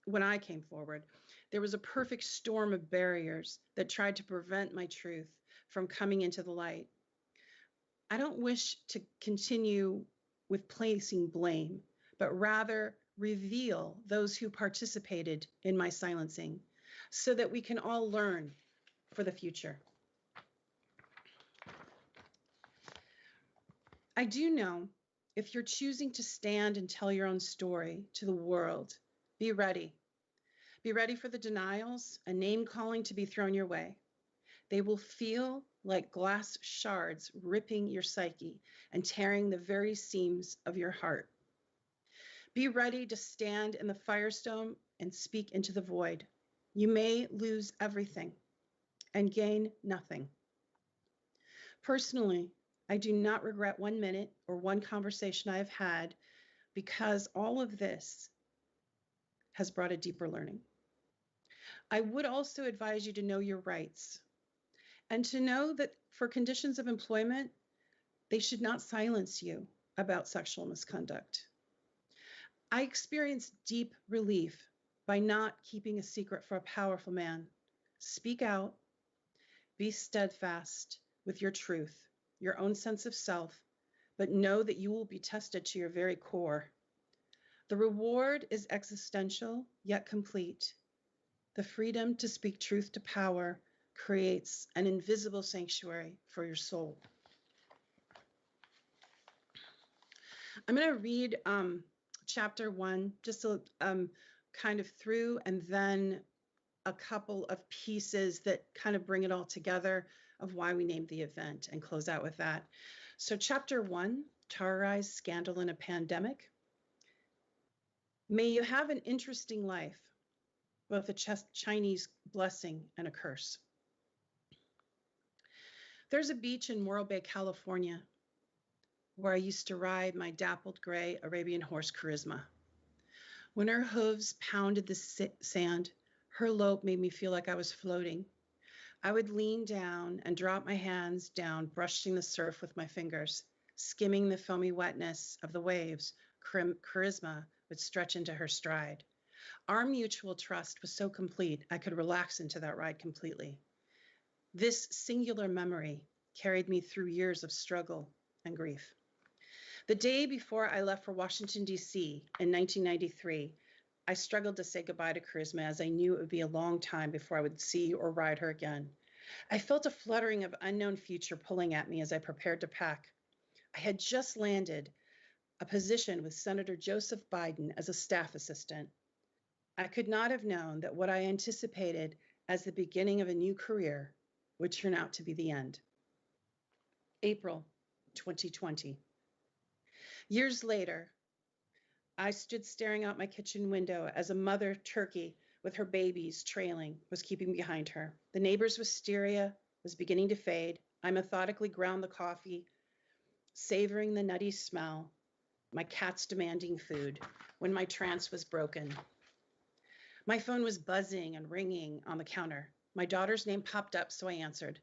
when I came forward, there was a perfect storm of barriers that tried to prevent my truth from coming into the light. I don't wish to continue with placing blame, but rather reveal those who participated in my silencing so that we can all learn for the future. I do know if you're choosing to stand and tell your own story to the world, be ready. Be ready for the denials and name calling to be thrown your way. They will feel like glass shards ripping your psyche and tearing the very seams of your heart. Be ready to stand in the firestorm and speak into the void. You may lose everything and gain nothing. Personally, I do not regret 1 minute or one conversation I have had because all of this has brought a deeper learning. I would also advise you to know your rights and to know that for conditions of employment, they should not silence you about sexual misconduct. I experienced deep relief by not keeping a secret for a powerful man. Speak out, be steadfast with your truth, your own sense of self, but know that you will be tested to your very core. The reward is existential, yet complete. The freedom to speak truth to power creates an invisible sanctuary for your soul. I'm going to read chapter 1, just kind of through, and then a couple of pieces that kind of bring it all together of why we named the event, and close out with that. So chapter 1, Terrorized, Scandal in a Pandemic. May you have an interesting life, both a Chinese blessing and a curse. There's a beach in Morro Bay, California, where I used to ride my dappled gray Arabian horse Charisma. When her hooves pounded the sand, her lope made me feel like I was floating. I would lean down and drop my hands down, brushing the surf with my fingers, skimming the foamy wetness of the waves. Charisma would stretch into her stride. Our mutual trust was so complete, I could relax into that ride completely. This singular memory carried me through years of struggle and grief. The day before I left for Washington, D.C. in 1993, I struggled to say goodbye to Charisma, as I knew it would be a long time before I would see or ride her again. I felt a fluttering of unknown future pulling at me as I prepared to pack. I had just landed a position with Senator Joseph Biden as a staff assistant. I could not have known that what I anticipated as the beginning of a new career would turn out to be the end. April 2020. Years later, I stood staring out my kitchen window as a mother turkey with her babies trailing was keeping behind her. The neighbor's wisteria was beginning to fade. I methodically ground the coffee, savoring the nutty smell, my cats demanding food, when my trance was broken. My phone was buzzing and ringing on the counter. My daughter's name popped up, so I answered.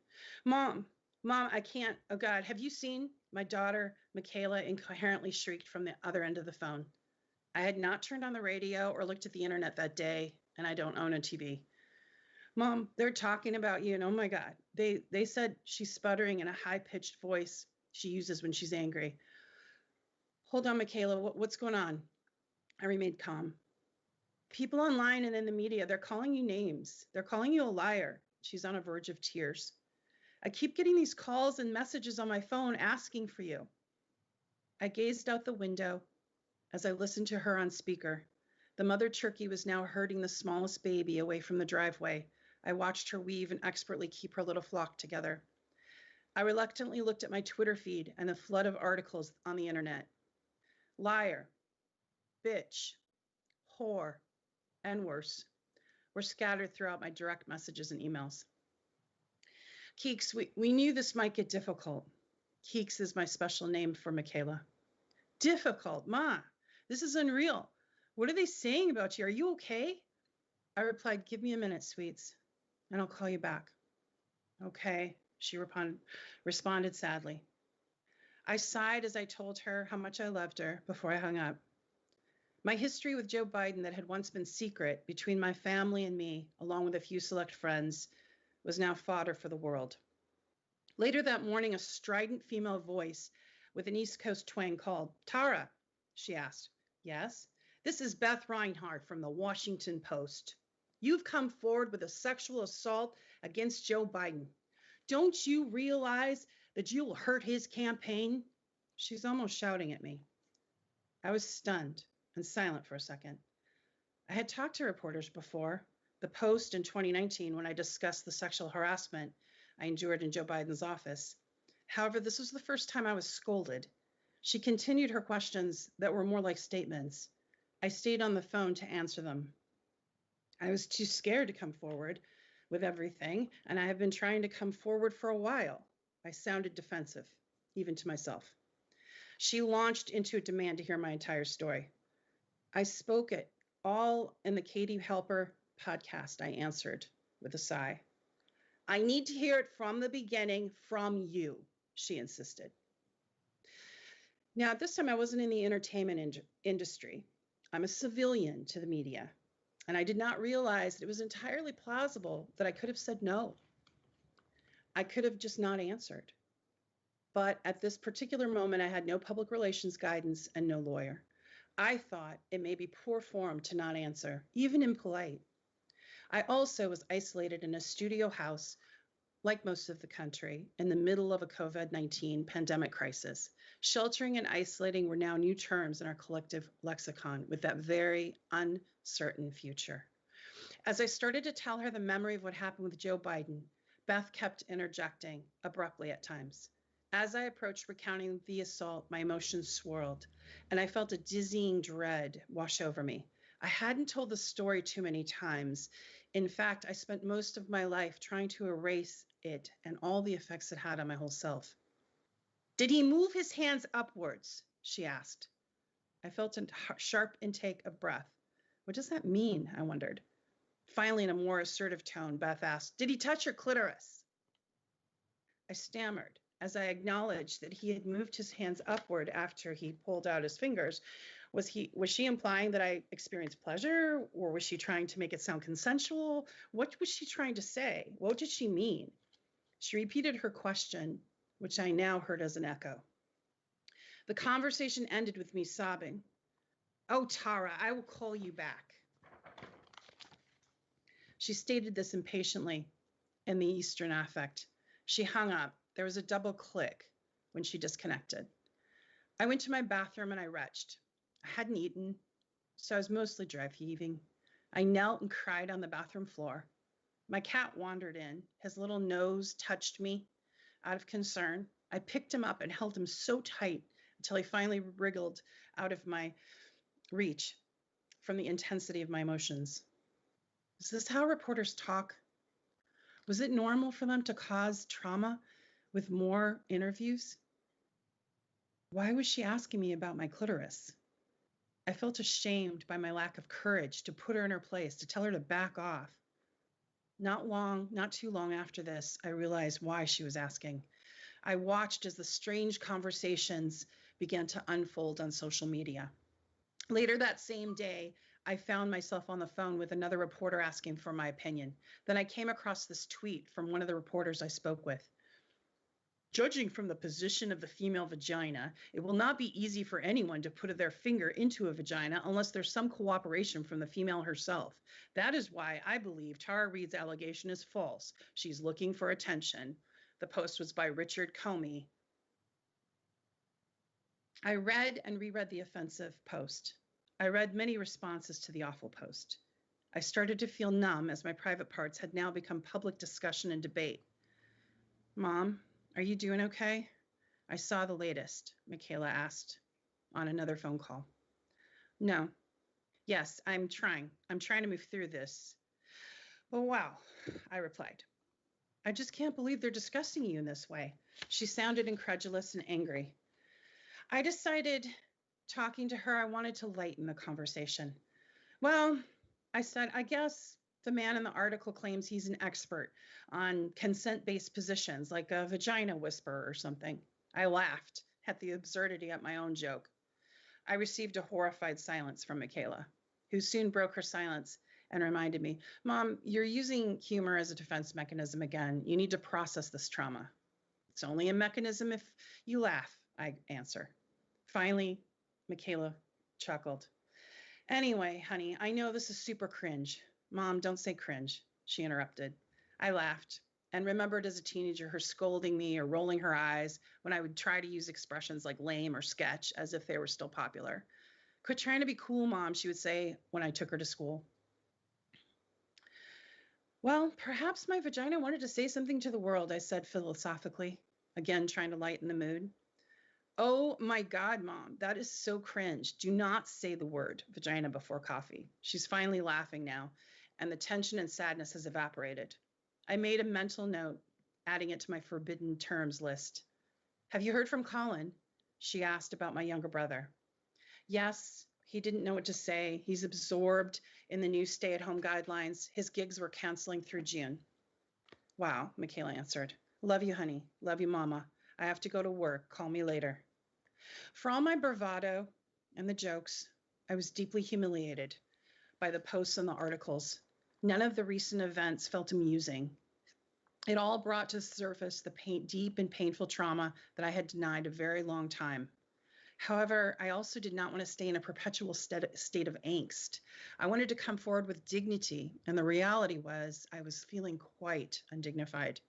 Mom, I can't. Oh God, have you seen? My daughter, Michaela, incoherently shrieked from the other end of the phone. I had not turned on the radio or looked at the internet that day, and I don't own a TV. Mom, they're talking about you, and oh my God. They said, she's sputtering in a high-pitched voice she uses when she's angry. Hold on, Michaela, what's going on? I remained calm. People online and in the media, they're calling you names. They're calling you a liar. She's on the verge of tears. I keep getting these calls and messages on my phone asking for you. I gazed out the window as I listened to her on speaker. The mother turkey was now herding the smallest baby away from the driveway. I watched her weave and expertly keep her little flock together. I reluctantly looked at my Twitter feed and the flood of articles on the internet. Liar, bitch, whore, and worse were scattered throughout my direct messages and emails. Keeks, we knew this might get difficult. Keeks is my special name for Michaela. Difficult, Ma. This is unreal. What are they saying about you? Are you okay? I replied, give me a minute, sweets, and I'll call you back. Okay, she responded sadly. I sighed as I told her how much I loved her before I hung up. My history with Joe Biden that had once been secret between my family and me, along with a few select friends, was now fodder for the world. Later that morning, a strident female voice with an East Coast twang called, Tara, she asked. Yes? This is Beth Reinhardt from the Washington Post. You've come forward with a sexual assault against Joe Biden. Don't you realize that you'll hurt his campaign? She's almost shouting at me. I was stunned and silent for a second. I had talked to reporters before, the Post in 2019 when I discussed the sexual harassment I endured in Joe Biden's office. However, this was the first time I was scolded. She continued her questions that were more like statements. I stayed on the phone to answer them. I was too scared to come forward with everything, and I have been trying to come forward for a while. I sounded defensive, even to myself. She launched into a demand to hear my entire story. I spoke it all in the Katie Helper podcast, I answered with a sigh. I need to hear it from the beginning, from you, she insisted. Now, at this time, I wasn't in the entertainment industry. I'm a civilian to the media, and I did not realize that it was entirely plausible that I could have said no. I could have just not answered. But at this particular moment, I had no public relations guidance and no lawyer. I thought it may be poor form to not answer, even impolite. I also was isolated in a studio house, like most of the country, in the middle of a COVID-19 pandemic crisis. Sheltering and isolating were now new terms in our collective lexicon with that very uncertain future. As I started to tell her the memory of what happened with Joe Biden, Beth kept interjecting abruptly at times. As I approached recounting the assault, my emotions swirled, and I felt a dizzying dread wash over me. I hadn't told the story too many times. In fact, I spent most of my life trying to erase it and all the effects it had on my whole self. Did he move his hands upwards? She asked. I felt a sharp intake of breath. What does that mean? I wondered. Finally, in a more assertive tone, Beth asked, did he touch your clitoris? I stammered as I acknowledged that he had moved his hands upward after he pulled out his fingers. Was she implying that I experienced pleasure, or was she trying to make it sound consensual? What was she trying to say? What did she mean? She repeated her question, which I now heard as an echo. The conversation ended with me sobbing. Oh, Tara, I will call you back. She stated this impatiently in the Eastern affect. She hung up. There was a double click when she disconnected. I went to my bathroom and I retched. I hadn't eaten, so I was mostly dry heaving. I knelt and cried on the bathroom floor. My cat wandered in. His little nose touched me. Out of concern, I picked him up and held him so tight until he finally wriggled out of my reach from the intensity of my emotions. Is this how reporters talk? Was it normal for them to cause trauma with more interviews? Why was she asking me about my clitoris? I felt ashamed by my lack of courage to put her in her place, to tell her to back off. Not too long after this, I realized why she was asking. I watched as the strange conversations began to unfold on social media. Later that same day, I found myself on the phone with another reporter asking for my opinion. Then I came across this tweet from one of the reporters I spoke with. Judging from the position of the female vagina, it will not be easy for anyone to put their finger into a vagina unless there's some cooperation from the female herself. That is why I believe Tara Reade's allegation is false. She's looking for attention. The post was by Richard Comey. I read and reread the offensive post. I read many responses to the awful post. I started to feel numb as my private parts had now become public discussion and debate. Mom, are you doing okay? I saw the latest, Michaela asked on another phone call. No. Yes, I'm trying. I'm trying to move through this. Oh, wow, I replied. I just can't believe they're discussing you in this way. She sounded incredulous and angry. I decided, talking to her, I wanted to lighten the conversation. Well, I said, I guess the man in the article claims he's an expert on consent-based positions, like a vagina whisperer or something. I laughed at the absurdity of my own joke. I received a horrified silence from Michaela, who soon broke her silence and reminded me, Mom, you're using humor as a defense mechanism again. You need to process this trauma. It's only a mechanism if you laugh, I answer. Finally, Michaela chuckled. Anyway, honey, I know this is super cringe. Mom, don't say cringe, she interrupted. I laughed and remembered as a teenager her scolding me or rolling her eyes when I would try to use expressions like lame or sketch as if they were still popular. Quit trying to be cool, Mom, she would say when I took her to school. Well, perhaps my vagina wanted to say something to the world, I said philosophically, again trying to lighten the mood. Oh my God, Mom, that is so cringe. Do not say the word vagina before coffee. She's finally laughing now, and the tension and sadness has evaporated. I made a mental note, adding it to my forbidden terms list. Have you heard from Colin? She asked about my younger brother. Yes, he didn't know what to say. He's absorbed in the new stay-at-home guidelines. His gigs were canceling through June. Wow, Michaela answered. Love you, honey. Love you, Mama. I have to go to work. Call me later. For all my bravado and the jokes, I was deeply humiliated by the posts and the articles. None of the recent events felt amusing. It all brought to the surface the deep and painful trauma that I had denied a very long time. However, I also did not want to stay in a perpetual state of angst. I wanted to come forward with dignity, and the reality was I was feeling quite undignified.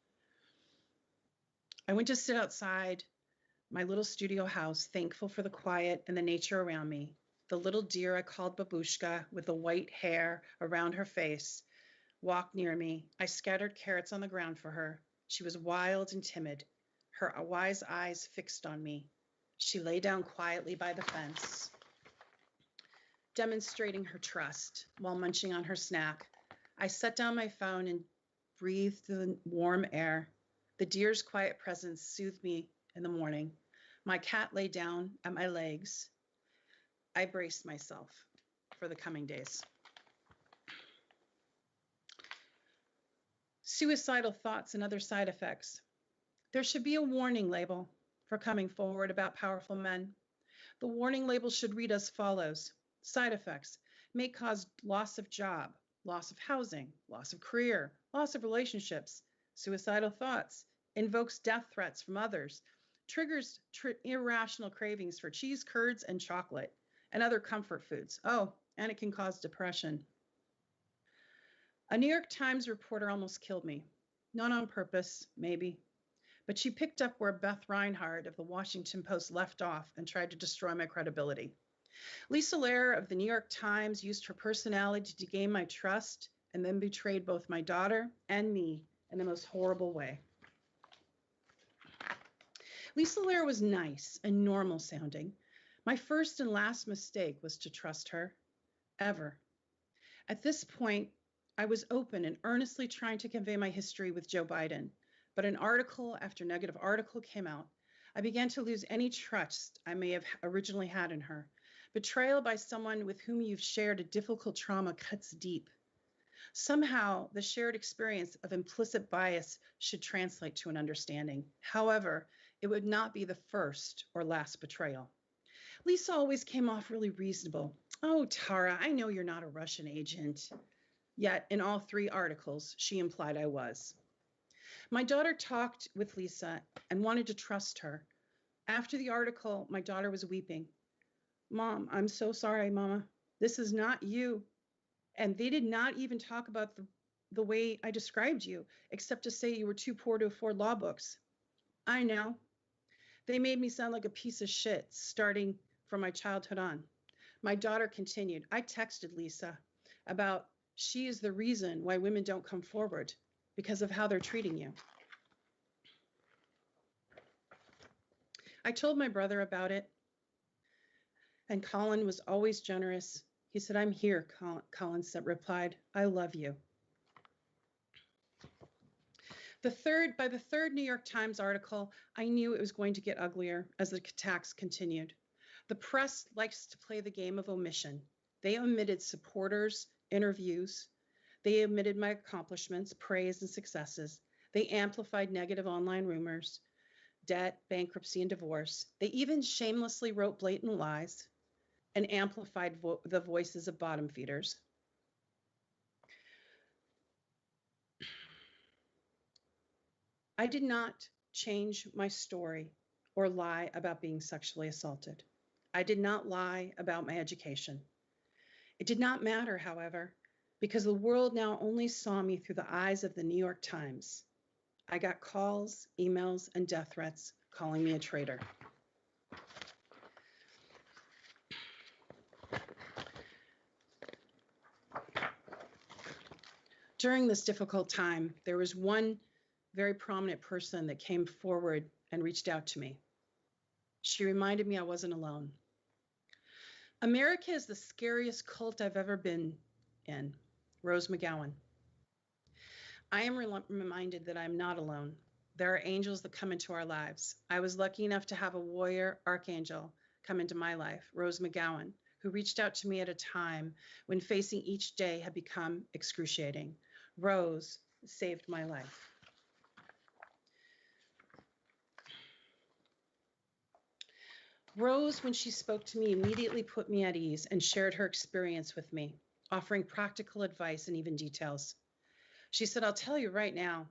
I went to sit outside my little studio house, thankful for the quiet and the nature around me. The little deer I called Babushka, with the white hair around her face, walked near me. I scattered carrots on the ground for her. She was wild and timid, her wise eyes fixed on me. She lay down quietly by the fence. demonstrating her trust while munching on her snack. I set down my phone and breathed the warm air. The deer's quiet presence soothed me in the morning. My cat lay down at my legs. I braced myself for the coming days. Suicidal thoughts and other side effects. There should be a warning label for coming forward about powerful men. The warning label should read as follows. Side effects may cause loss of job, loss of housing, loss of career, loss of relationships, suicidal thoughts, invokes death threats from others, triggers irrational cravings for cheese curds and chocolate and other comfort foods. Oh, and it can cause depression. A New York Times reporter almost killed me. Not on purpose, maybe, but she picked up where Beth Reinhardt of the Washington Post left off and tried to destroy my credibility. Lisa Lair of the New York Times used her personality to gain my trust and then betrayed both my daughter and me in the most horrible way. Lisa Lair was nice and normal sounding. My first and last mistake was to trust her, ever. At this point, I was open and earnestly trying to convey my history with Joe Biden, but an article after negative article came out. I began to lose any trust I may have originally had in her. Betrayal by someone with whom you've shared a difficult trauma cuts deep. Somehow, the shared experience of implicit bias should translate to an understanding. However, it would not be the first or last betrayal. Lisa always came off really reasonable. Oh, Tara, I know you're not a Russian agent. Yet, in all three articles, she implied I was. My daughter talked with Lisa and wanted to trust her. After the article, my daughter was weeping. Mom, I'm so sorry, Mama. This is not you. And they did not even talk about the way I described you, except to say you were too poor to afford law books. I know. They made me sound like a piece of shit, starting from my childhood on. My daughter continued. I texted Lisa about she is the reason why women don't come forward, because of how they're treating you. I told my brother about it, and Colin was always generous. He said, I'm here, Colin replied, I love you. By the third New York Times article, I knew it was going to get uglier as the attacks continued. The press likes to play the game of omission. They omitted supporters, interviews. They omitted my accomplishments, praise, and successes. They amplified negative online rumors, debt, bankruptcy, and divorce. They even shamelessly wrote blatant lies and amplified the voices of bottom feeders. I did not change my story or lie about being sexually assaulted. I did not lie about my education. It did not matter, however, because the world now only saw me through the eyes of the New York Times. I got calls, emails, and death threats calling me a traitor. During this difficult time, there was one very prominent person that came forward and reached out to me. She reminded me I wasn't alone. America is the scariest cult I've ever been in. Rose Mcgowan. I am reminded that I'm not alone. There are angels that come into our lives. I was lucky enough to have a warrior archangel come into my life, Rose Mcgowan, who reached out to me at a time when facing each day had become excruciating. Rose saved my life. Rose, when she spoke to me, immediately put me at ease and shared her experience with me, offering practical advice and even details. She said, I'll tell you right now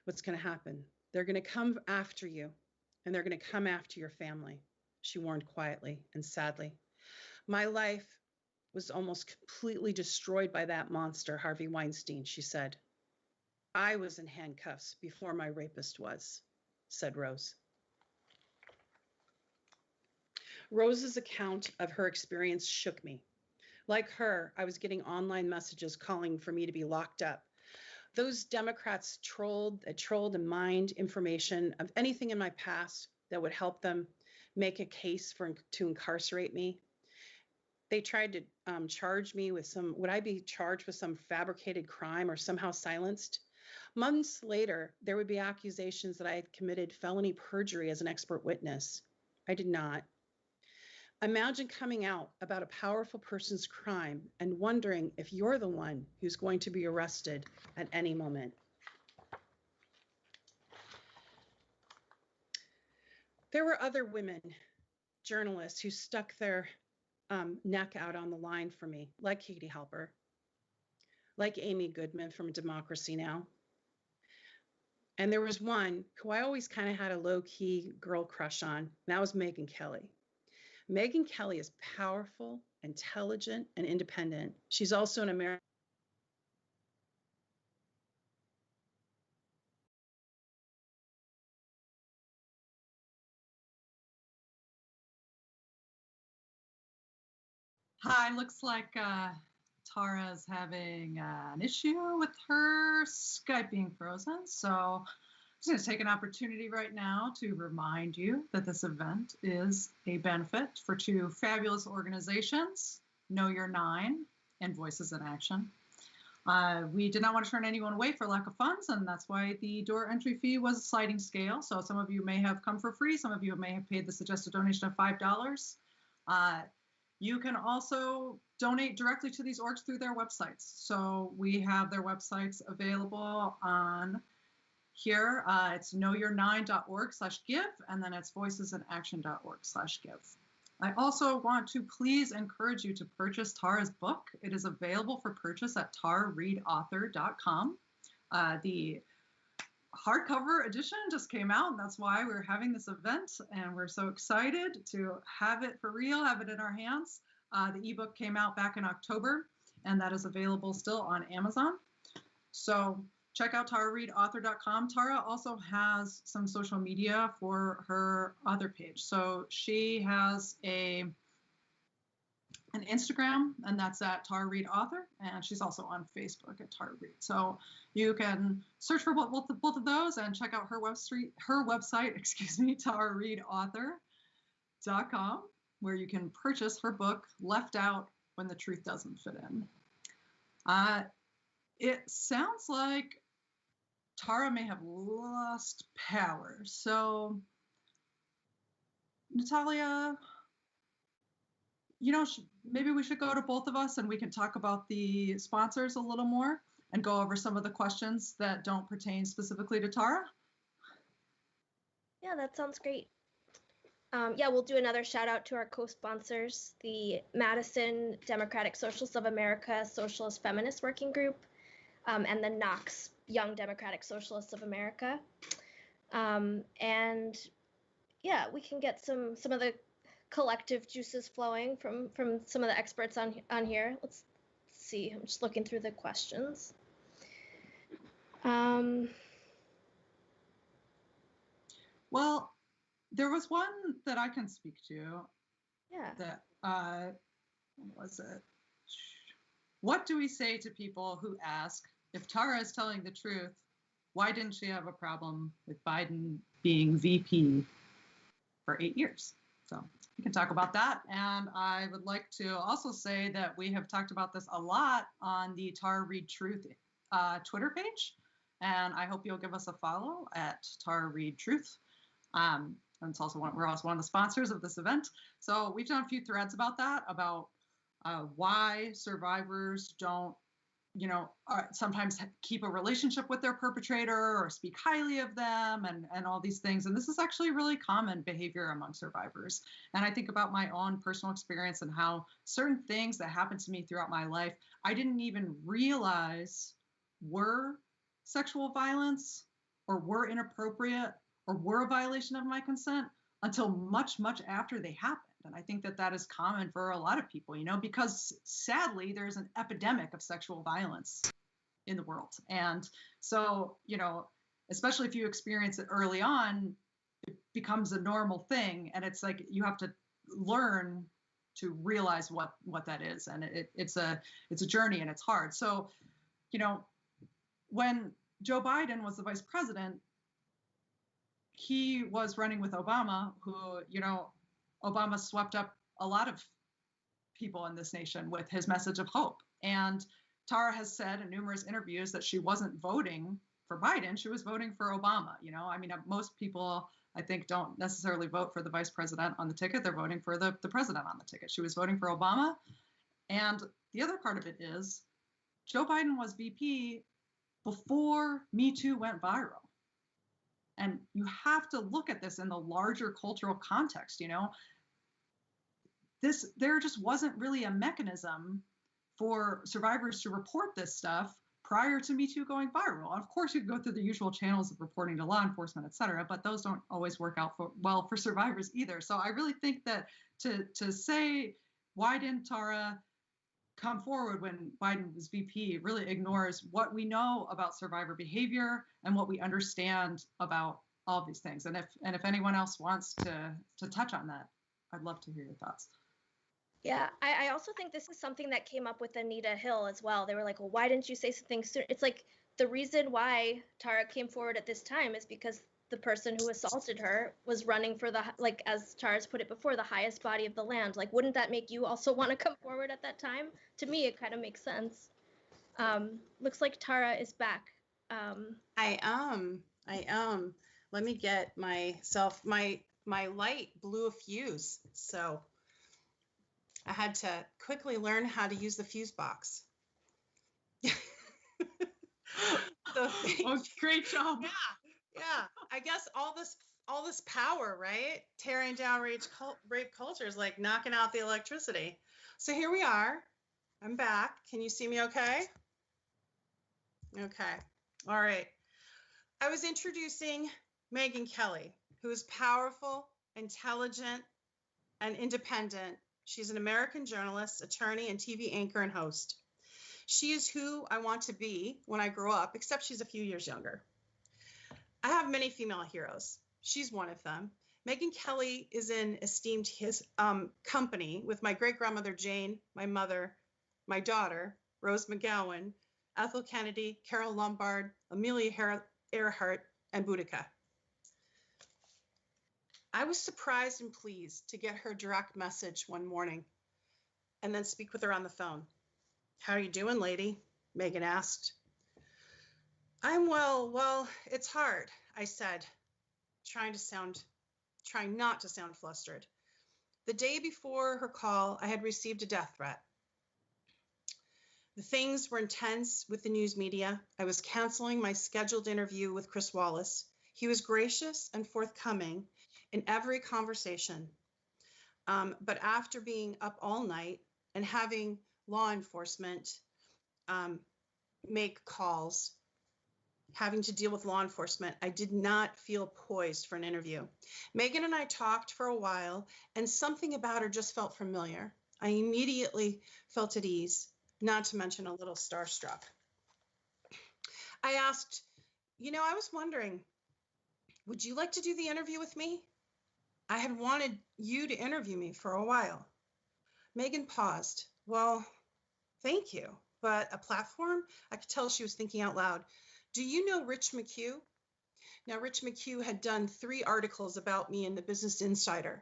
what's going to happen. They're going to come after you, and they're going to come after your family, she warned quietly and sadly. My life was almost completely destroyed by that monster, Harvey Weinstein, she said. I was in handcuffs before my rapist was, said Rose. Rose's account of her experience shook me. Like her, I was getting online messages calling for me to be locked up. Those Democrats trolled and mined information of anything in my past that would help them make a case to incarcerate me. They tried to charge me with would I be charged with some fabricated crime or somehow silenced? Months later, there would be accusations that I had committed felony perjury as an expert witness. I did not. Imagine coming out about a powerful person's crime and wondering if you're the one who's going to be arrested at any moment. There were other women, journalists, who stuck their neck out on the line for me, like Katie Halper, like Amy Goodman from Democracy Now! And there was one who I always kind of had a low-key girl crush on, and that was Megyn Kelly. Megyn Kelly is powerful, intelligent, and independent. She's also an American.
Hi, looks like Tara's having an issue with her Skype being frozen. So I'm just going to take an opportunity right now to remind you that this event is a benefit for two fabulous organizations, Know Your Nine and Voices in Action. We did not want to turn anyone away for lack of funds, and that's why the door entry fee was a sliding scale. So some of you may have come for free. Some of you may have paid the suggested donation of $5. You can also donate directly to these orgs through their websites. So we have their websites available on here. It's knowyour9.org/give, and then it's voicesinaction.org/give. I also want to please encourage you to purchase Tara's book. It is available for purchase at tarareadeauthor.com. The hardcover edition just came out, and that's why we're having this event, and we're so excited to have it for real, have it in our hands. The ebook came out back in October, and that is available still on Amazon. So check out tarareadeauthor.com. Tara also has some social media for her other page. So she has an Instagram, and that's at Tara Reade Author, and she's also on Facebook at Tara Reade. So you can search for both of those and check out her website, tarareadeauthor.com, where you can purchase her book, Left Out When the Truth Doesn't Fit In. It sounds like Tara may have lost power. So, Natalia, maybe we should go to both of us and we can talk about the sponsors a little more and go over some of the questions that don't pertain specifically to Tara.
Yeah, that sounds great. We'll do another shout out to our co-sponsors, the Madison Democratic Socialists of America Socialist Feminist Working Group, and the Knox Young Democratic Socialists of America. We can get some of the collective juices flowing from some of the experts on here. Let's see. I'm just looking through the questions.
Well, there was one that I can speak to.
Yeah.
That what was it? What do we say to people who ask, if Tara is telling the truth, why didn't she have a problem with Biden being VP for 8 years? So we can talk about that. And I would like to also say that we have talked about this a lot on the Tara Reade Truth Twitter page. And I hope you'll give us a follow at Tara Reade Truth. And it's also we're also one of the sponsors of this event. So we've done a few threads about that, about why survivors don't, sometimes keep a relationship with their perpetrator or speak highly of them and all these things. And this is actually really common behavior among survivors. And I think about my own personal experience and how certain things that happened to me throughout my life, I didn't even realize were sexual violence or were inappropriate or were a violation of my consent until much, much after they happened. And I think that is common for a lot of people, because sadly, there's an epidemic of sexual violence in the world. And so, especially if you experience it early on, it becomes a normal thing. And it's like you have to learn to realize what that is. And it's a journey and it's hard. So, when Joe Biden was the vice president, he was running with Obama, who, Obama swept up a lot of people in this nation with his message of hope. And Tara has said in numerous interviews that she wasn't voting for Biden, she was voting for Obama. I mean, most people, I think, don't necessarily vote for the vice president on the ticket. They're voting for the president on the ticket. She was voting for Obama. And the other part of it is Joe Biden was VP before Me Too went viral. And you have to look at this in the larger cultural context, there just wasn't really a mechanism for survivors to report this stuff prior to Me Too going viral. Of course, you can go through the usual channels of reporting to law enforcement, et cetera, but those don't always work out well for survivors either. So I really think that to say, why didn't Tara come forward when Biden was VP really ignores what we know about survivor behavior and what we understand about all these things. And if anyone else wants to touch on that, I'd love to hear your thoughts.
Yeah, I also think this is something that came up with Anita Hill as well. They were like, well, why didn't you say something sooner? It's like the reason why Tara came forward at this time is because the person who assaulted her was running for as Tara's put it before, the highest body of the land. Like, wouldn't that make you also want to come forward at that time? To me, it kind of makes sense. Looks like Tara is back.
I am. Let me get myself, my light blew a fuse. So I had to quickly learn how to use the fuse box.
Great job.
Yeah. I guess all this power, right? Tearing down rape culture is like knocking out the electricity. So here we are. I'm back. Can you see me okay? Okay. All right. I was introducing Megyn Kelly, who is powerful, intelligent, and independent. She's an American journalist, attorney, and TV anchor and host. She is who I want to be when I grow up, except she's a few years younger. I have many female heroes. She's one of them. Megyn Kelly is in esteemed company with my great-grandmother Jane, my mother, my daughter, Rose Mcgowan, Ethel Kennedy, Carol Lombard, Amelia Earhart, and Boudica. I was surprised and pleased to get her direct message one morning and then speak with her on the phone. How are you doing, lady? Megyn asked. I'm well. Well, it's hard, I said, trying not to sound flustered. The day before her call, I had received a death threat. The things were intense with the news media. I was canceling my scheduled interview with Chris Wallace. He was gracious and forthcoming in every conversation. But after being up all night and having law enforcement make calls, having to deal with law enforcement, I did not feel poised for an interview. Megyn and I talked for a while, and something about her just felt familiar. I immediately felt at ease, not to mention a little starstruck. I asked, I was wondering, would you like to do the interview with me? I had wanted you to interview me for a while. Megyn paused. Well, thank you, but a platform? I could tell she was thinking out loud. Do you know Rich McHugh? Now, Rich McHugh had done 3 articles about me in the Business Insider.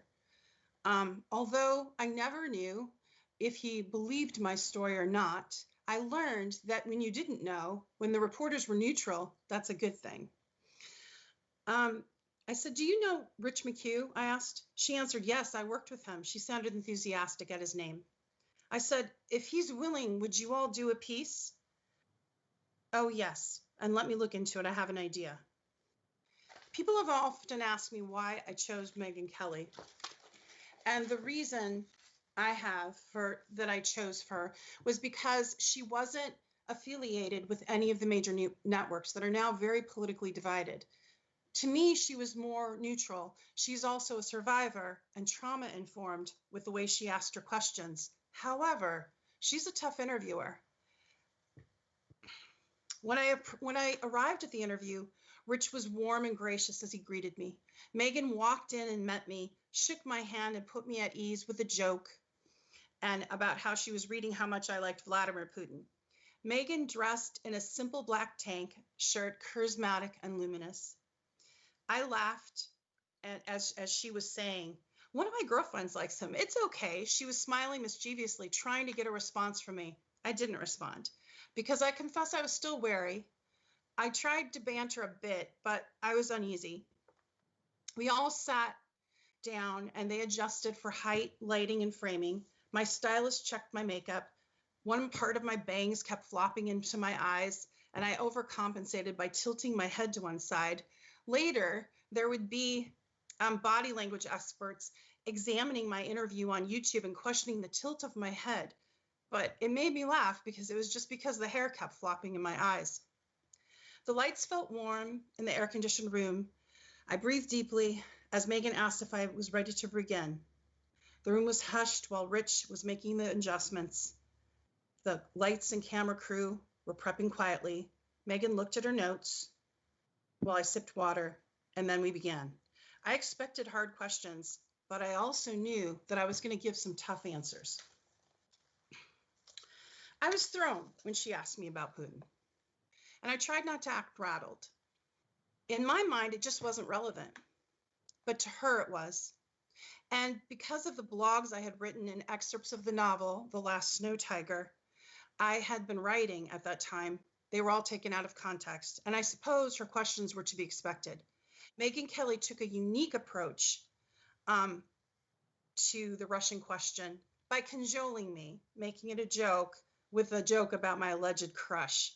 Although I never knew if he believed my story or not, I learned that when you didn't know, when the reporters were neutral, that's a good thing. I said, do you know Rich McHugh? I asked. She answered, yes, I worked with him. She sounded enthusiastic at his name. I said, if he's willing, would you all do a piece? Oh, yes. And let me look into it. I have an idea. People have often asked me why I chose Megyn Kelly. And the reason I chose her was because she wasn't affiliated with any of the major networks that are now very politically divided. To me, she was more neutral. She's also a survivor and trauma informed with the way she asked her questions. However, she's a tough interviewer. When I arrived at the interview, Rich was warm and gracious as he greeted me. Megyn walked in and met me, shook my hand and put me at ease with a joke and about how she was reading how much I liked Vladimir Putin. Megyn dressed in a simple black tank shirt, charismatic and luminous. I laughed as she was saying, One of my girlfriends likes him. It's okay. She was smiling mischievously, trying to get a response from me. I didn't respond because I confess I was still wary. I tried to banter a bit, but I was uneasy. We all sat down and they adjusted for height, lighting, and framing. My stylist checked my makeup. One part of my bangs kept flopping into my eyes, and I overcompensated by tilting my head to one side. Later, there would be body language experts examining my interview on YouTube and questioning the tilt of my head. But it made me laugh because it was just because the hair kept flopping in my eyes. The lights felt warm in the air-conditioned room. I breathed deeply as Megyn asked if I was ready to begin. The room was hushed while Rich was making the adjustments. The lights and camera crew were prepping quietly. Megyn looked at her notes while I sipped water, and then we began. I expected hard questions, but I also knew that I was going to give some tough answers. I was thrown when she asked me about Putin, and I tried not to act rattled. In my mind, it just wasn't relevant, but to her it was. And because of the blogs I had written and excerpts of the novel, The Last Snow Tiger, I had been writing at that time, they were all taken out of context, and I suppose her questions were to be expected. Megyn Kelly took a unique approach to the Russian question by cajoling me, making it a joke with a joke about my alleged crush.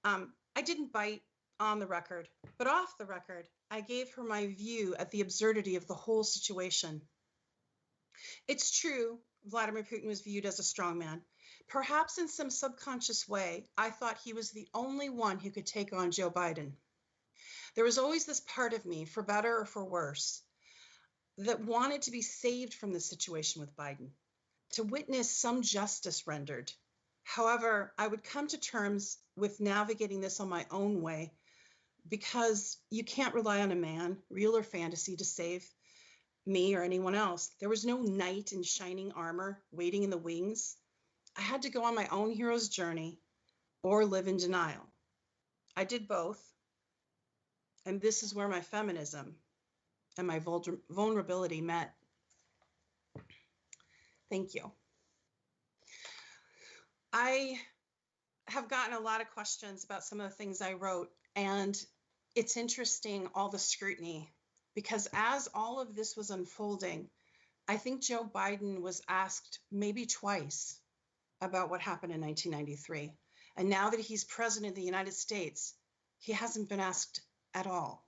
I didn't bite on the record, but off the record, I gave her my view at the absurdity of the whole situation. It's true, Vladimir Putin was viewed as a strongman. Perhaps in some subconscious way, I thought he was the only one who could take on Joe Biden. There was always this part of me, for better or for worse, that wanted to be saved from the situation with Biden, to witness some justice rendered. However, I would come to terms with navigating this on my own way because you can't rely on a man, real or fantasy, to save me or anyone else. There was no knight in shining armor waiting in the wings. I had to go on my own hero's journey or live in denial. I did both. And this is where my feminism and my vulnerability met. Thank you. I have gotten a lot of questions about some of the things I wrote, and it's interesting, all the scrutiny, because as all of this was unfolding, I think Joe Biden was asked maybe twice about what happened in 1993. And now that he's president of the United States, he hasn't been asked at all,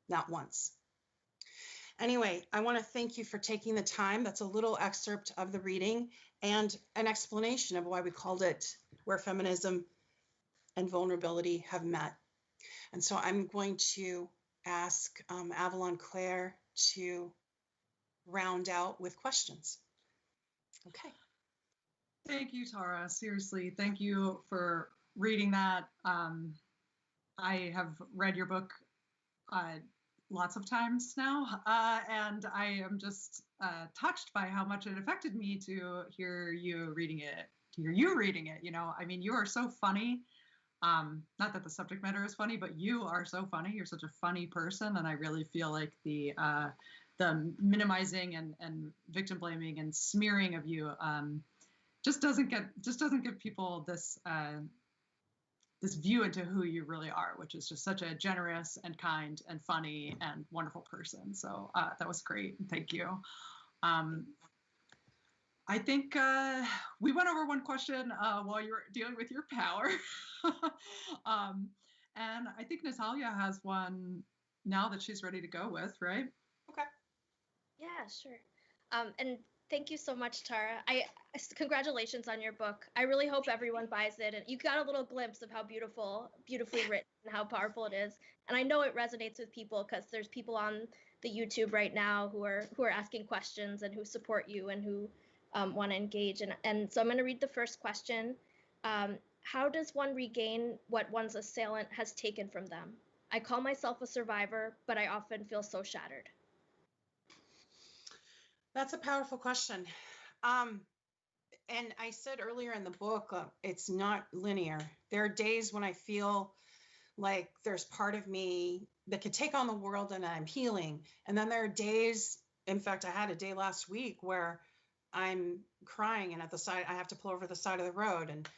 not once. Anyway, I want to thank you for taking the time. That's a little excerpt of the reading and an explanation of why we called it Where Feminism and Vulnerability Have Met. And so I'm going to ask Avalon Claire to round out with questions. Okay.
Thank you, Tara. Seriously, thank you for reading that. I have read your book lots of times now, and I am just touched by how much it affected me to hear you reading it. You know, I mean, you are so funny. Not that the subject matter is funny, but you are so funny. You're such a funny person, and I really feel like the minimizing and victim blaming and smearing of you just doesn't give people this this view into who you really are, which is just such a generous and kind and funny and wonderful person. So that was great. Thank you. I think we went over one question while you were dealing with your power. And I think Natalia has one now that she's ready to go with, right?
Okay.
Yeah, sure. And thank you so much, Tara. Congratulations on your book. I really hope everyone buys it. And you got a little glimpse of how beautifully written and how powerful it is. And I know it resonates with people because there's people on the YouTube right now who are asking questions and who support you and who want to engage. And so I'm going to read the first question. How does one regain what one's assailant has taken from them? I call myself a survivor, but I often feel so shattered.
That's a powerful question. And I said earlier in the book, it's not linear. There are days when I feel like there's part of me that could take on the world and I'm healing. And then there are days in fact, I had a day last week where I'm crying and at the side, I have to pull over the side of the road and,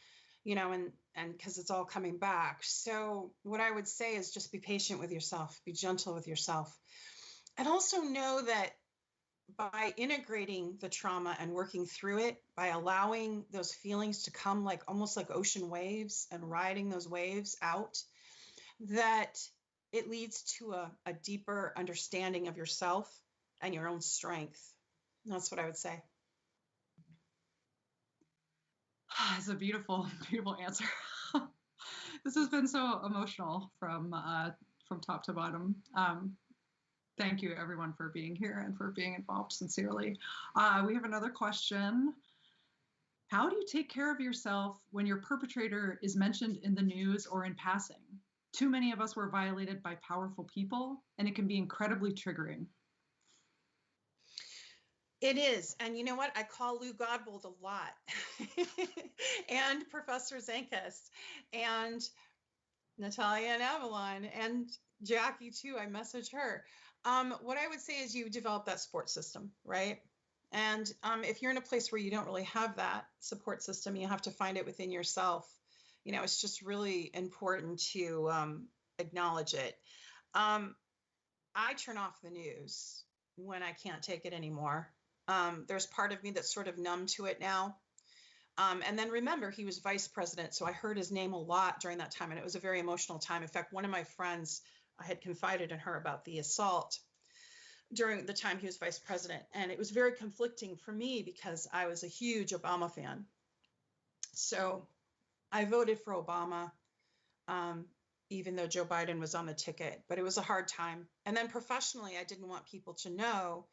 and because it's all coming back. So what I would say is just be patient with yourself, be gentle with yourself. And also know that by integrating the trauma and working through it, by allowing those feelings to come like almost like ocean waves and riding those waves out, that it leads to a deeper understanding of yourself and your own strength. That's what I would say.
It's a beautiful, beautiful answer. This has been so emotional from top to bottom. Thank you, everyone, for being here and for being involved sincerely. We have another question. How do you take care of yourself when your perpetrator is mentioned in the news or in passing? Too many of us were violated by powerful people, and it can be incredibly triggering.
It is. And you know what? I call Lou Godbold a lot. And Professor Zenkist and Natalia and Avalon and Jackie too. I message her. What I would say is you develop that support system, right? And if you're in a place where you don't really have that support system, you have to find it within yourself. It's just really important to acknowledge it. I turn off the news when I can't take it anymore. There's part of me that's sort of numb to it now. And then remember, he was vice president, so I heard his name a lot during that time, and it was a very emotional time. In fact, one of my friends, I had confided in her about the assault during the time he was vice president, and it was very conflicting for me because I was a huge Obama fan. So I voted for Obama, even though Joe Biden was on the ticket, but it was a hard time. And then professionally, I didn't want people to know,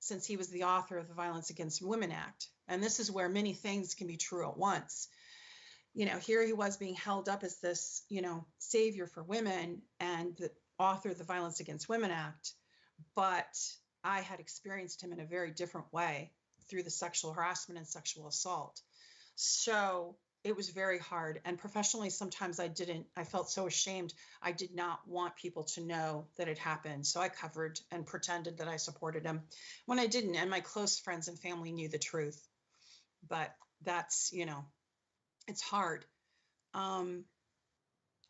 since he was the author of the Violence Against Women Act. And this is where many things can be true at once. Here he was being held up as this, savior for women and the author of the Violence Against Women Act. But I had experienced him in a very different way through the sexual harassment and sexual assault. So it was very hard. And professionally, sometimes I felt so ashamed. I did not want people to know that it happened. So I covered and pretended that I supported him when I didn't. And my close friends and family knew the truth. But that's, it's hard. All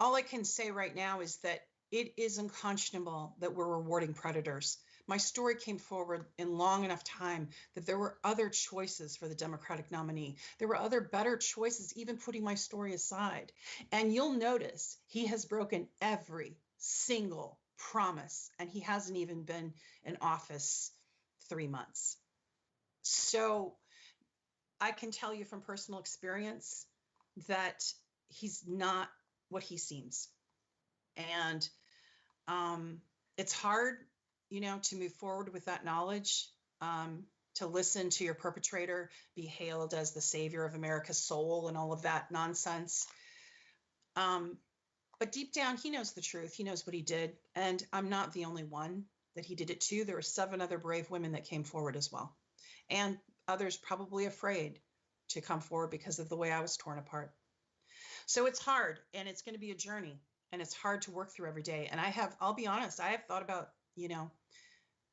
I can say right now is that it is unconscionable that we're rewarding predators. My story came forward in long enough time that there were other choices for the Democratic nominee. There were other better choices, even putting my story aside. And you'll notice he has broken every single promise, and he hasn't even been in office 3 months. So I can tell you from personal experience that he's not what he seems. And it's hard, to move forward with that knowledge, to listen to your perpetrator be hailed as the savior of America's soul and all of that nonsense. But deep down, he knows the truth. He knows what he did. And I'm not the only one that he did it to. There were 7 other brave women that came forward as well. And others probably afraid to come forward because of the way I was torn apart. So it's hard, and it's going to be a journey, and it's hard to work through every day. And I'll be honest, I have thought about,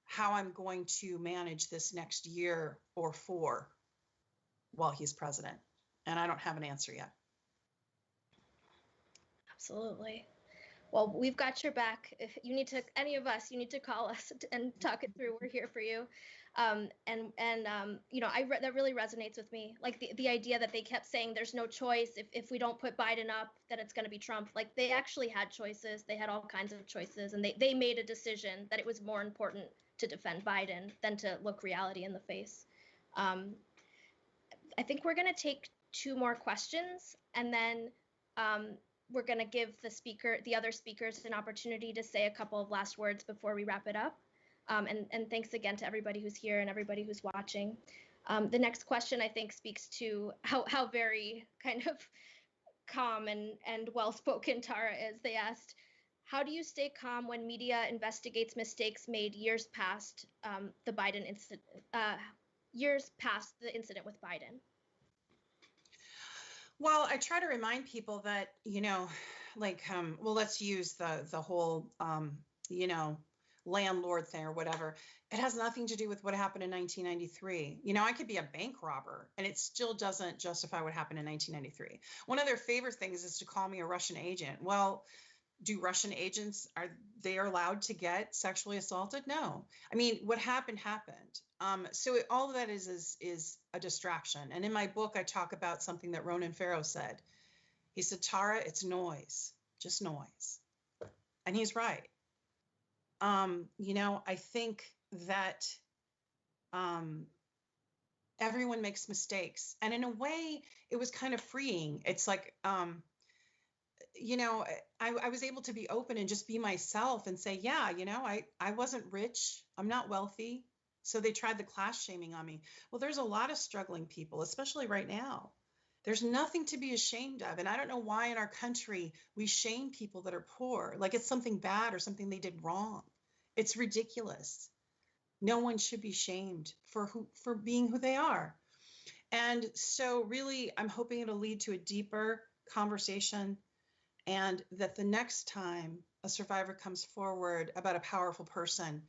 how I'm going to manage this next year or 4 while he's president. And I don't have an answer yet.
Absolutely. Well, we've got your back. If you need to, any of us, you need to call us and talk it through. We're here for you. That really resonates with me. Like the idea that they kept saying there's no choice. If we don't put Biden up, then it's going to be Trump. Like they actually had choices. They had all kinds of choices, and they made a decision that it was more important to defend Biden than to look reality in the face. I think we're going to take 2 more questions, and then we're going to give the other speakers an opportunity to say a couple of last words before we wrap it up. And thanks again to everybody who's here and everybody who's watching. The next question, I think, speaks to how very kind of calm and well-spoken Tara is. They asked, how do you stay calm when media investigates mistakes made years past the incident with Biden?
Well, I try to remind people that, let's use the whole, landlord thing or whatever. It has nothing to do with what happened in 1993. You know, I could be a bank robber and it still doesn't justify what happened in 1993. One of their favorite things is to call me a Russian agent. Well, do Russian agents, are they allowed to get sexually assaulted? No. I mean, what happened. So all of that is a distraction. And in my book, I talk about something that Ronan Farrow said. He said, Tara, it's noise, just noise. And he's right. You know, I think that everyone makes mistakes. And in a way, it was kind of freeing. It's like, you know, I was able to be open and just be myself and say, yeah, you know, I wasn't rich. I'm not wealthy. So they tried the class shaming on me. Well, there's a lot of struggling people, especially right now. There's nothing to be ashamed of. And I don't know why in our country we shame people that are poor, like it's something bad or something they did wrong. It's ridiculous. No one should be shamed for being who they are. And so really, I'm hoping it'll lead to a deeper conversation, and that the next time a survivor comes forward about a powerful person,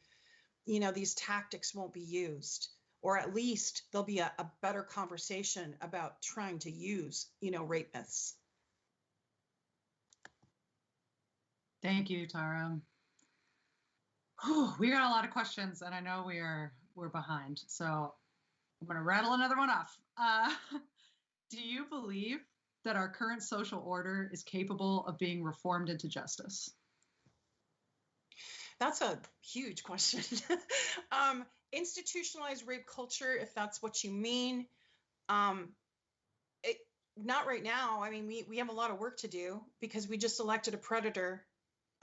you know, these tactics won't be used, or at least there'll be a better conversation about trying to use, you know, rape myths.
Thank you, Tara. Whew, we got a lot of questions, and I know we're behind, so I'm going to rattle another one off. Do you believe that our current social order is capable of being reformed into justice?
That's a huge question. Institutionalized rape culture, if that's what you mean, not right now. I mean, we have a lot of work to do because we just elected a predator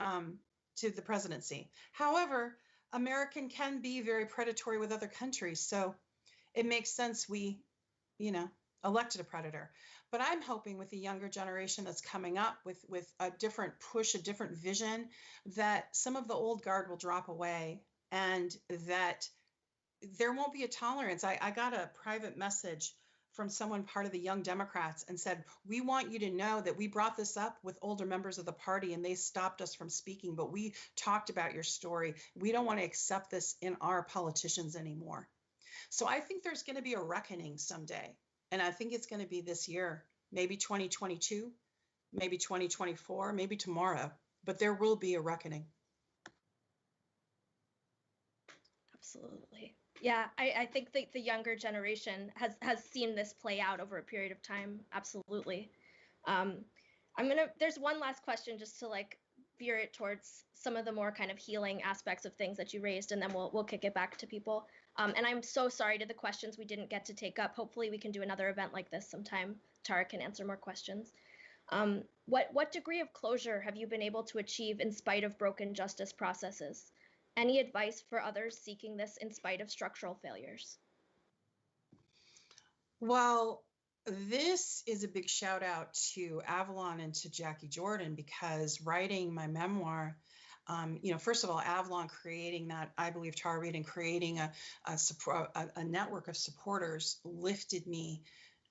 to the presidency. However, American can be very predatory with other countries. So it makes sense we, you know, elected a predator. But I'm hoping with the younger generation that's coming up with a different push, a different vision, that some of the old guard will drop away and that there won't be a tolerance. I got a private message from someone part of the Young Democrats and said, we want you to know that we brought this up with older members of the party and they stopped us from speaking, but we talked about your story. We don't want to accept this in our politicians anymore. So I think there's going to be a reckoning someday. And I think it's going to be this year, maybe 2022, maybe 2024, maybe tomorrow, but there will be a reckoning.
Absolutely. Yeah, I think that the younger generation has seen this play out over a period of time. Absolutely. There's one last question just to like veer it towards some of the more kind of healing aspects of things that you raised, and then we'll kick it back to people. And I'm so sorry to the questions we didn't get to take up. Hopefully we can do another event like this sometime. Tara can answer more questions. What degree of closure have you been able to achieve in spite of broken justice processes? Any advice for others seeking this in spite of structural failures?
Well, this is a big shout out to Avalon and to Jackie Jordan, because writing my memoir, you know, first of all, Avalon creating that, I believe Tara Reade, and creating a network of supporters lifted me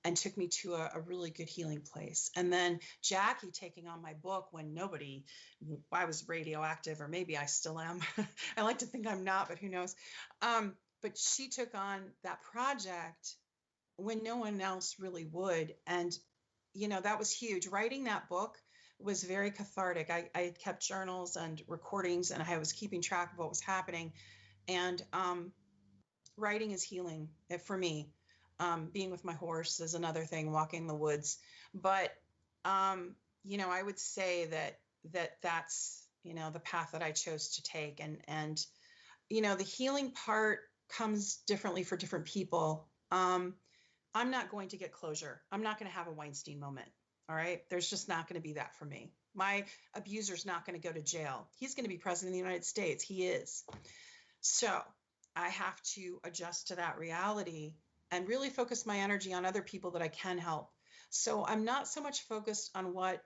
and took me to a really good healing place. And then Jackie taking on my book when I was radioactive, or maybe I still am. I like to think I'm not, but who knows? But she took on that project when no one else really would. And, you know, that was huge. Writing that book was very cathartic. I had kept journals and recordings, and I was keeping track of what was happening. And writing is healing for me. Being with my horse is another thing, walking the woods. But, you know, I would say that's, you know, the path that I chose to take. And, you know, the healing part comes differently for different people. I'm not going to get closure. I'm not going to have a Weinstein moment. All right. There's just not going to be that for me. My abuser's not going to go to jail. He's going to be president of the United States. He is. So I have to adjust to that reality and really focus my energy on other people that I can help. So I'm not so much focused on what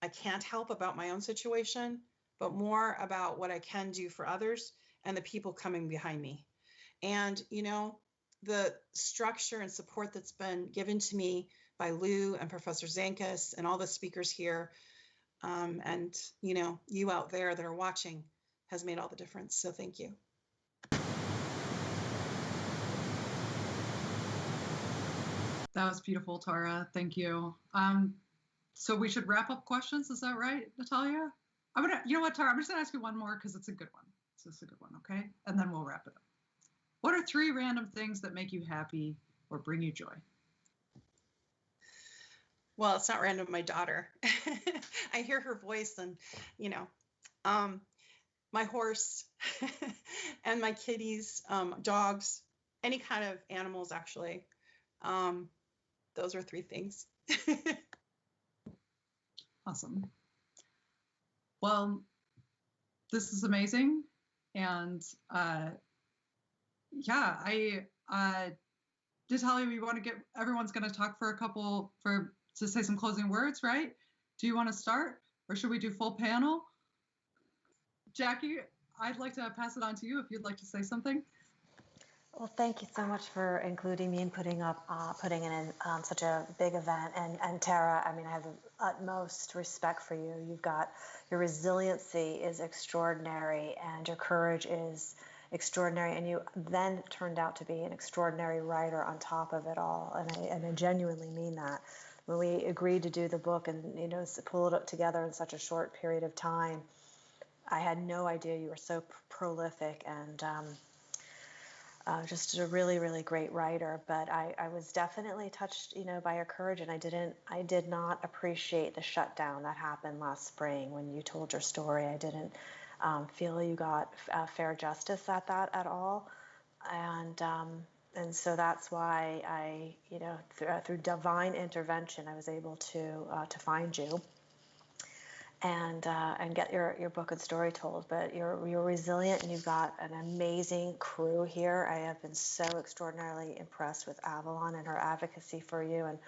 I can't help about my own situation, but more about what I can do for others and the people coming behind me. And, you know, the structure and support that's been given to me by Lou and Professor Zankas and all the speakers here, and, you know, you out there that are watching, has made all the difference. So thank you.
That was beautiful, Tara. Thank you. So we should wrap up questions. Is that right, Natalia? You know what, Tara? I'm just gonna ask you one more because it's a good one. It's a good one, okay? And then we'll wrap it up. What are 3 random things that make you happy or bring you joy?
Well, it's not random. My daughter. I hear her voice, and my horse, and my kitties, dogs, any kind of animals, actually. Those are 3 things.
Awesome. Well, this is amazing. And Natalia, we want to everyone's going to talk for to say some closing words, right? Do you want to start, or should we do full panel? Jackie, I'd like to pass it on to you if you'd like to say something.
Well, thank you so much for including me and putting it in such a big event. And Tara, I mean, I have the utmost respect for you. Your resiliency is extraordinary, and your courage is extraordinary. And you then turned out to be an extraordinary writer on top of it all. And I genuinely mean that. When we agreed to do the book and pull it together in such a short period of time, I had no idea you were so prolific and just a really, really great writer. But I was definitely touched, by your courage, and I did not appreciate the shutdown that happened last spring when you told your story. I didn't feel you got fair justice at that at all, and so that's why I, through divine intervention, I was able to find you and get your book and story told. But you're resilient, and you've got an amazing crew here. I have been so extraordinarily impressed with Avalon and her advocacy for you and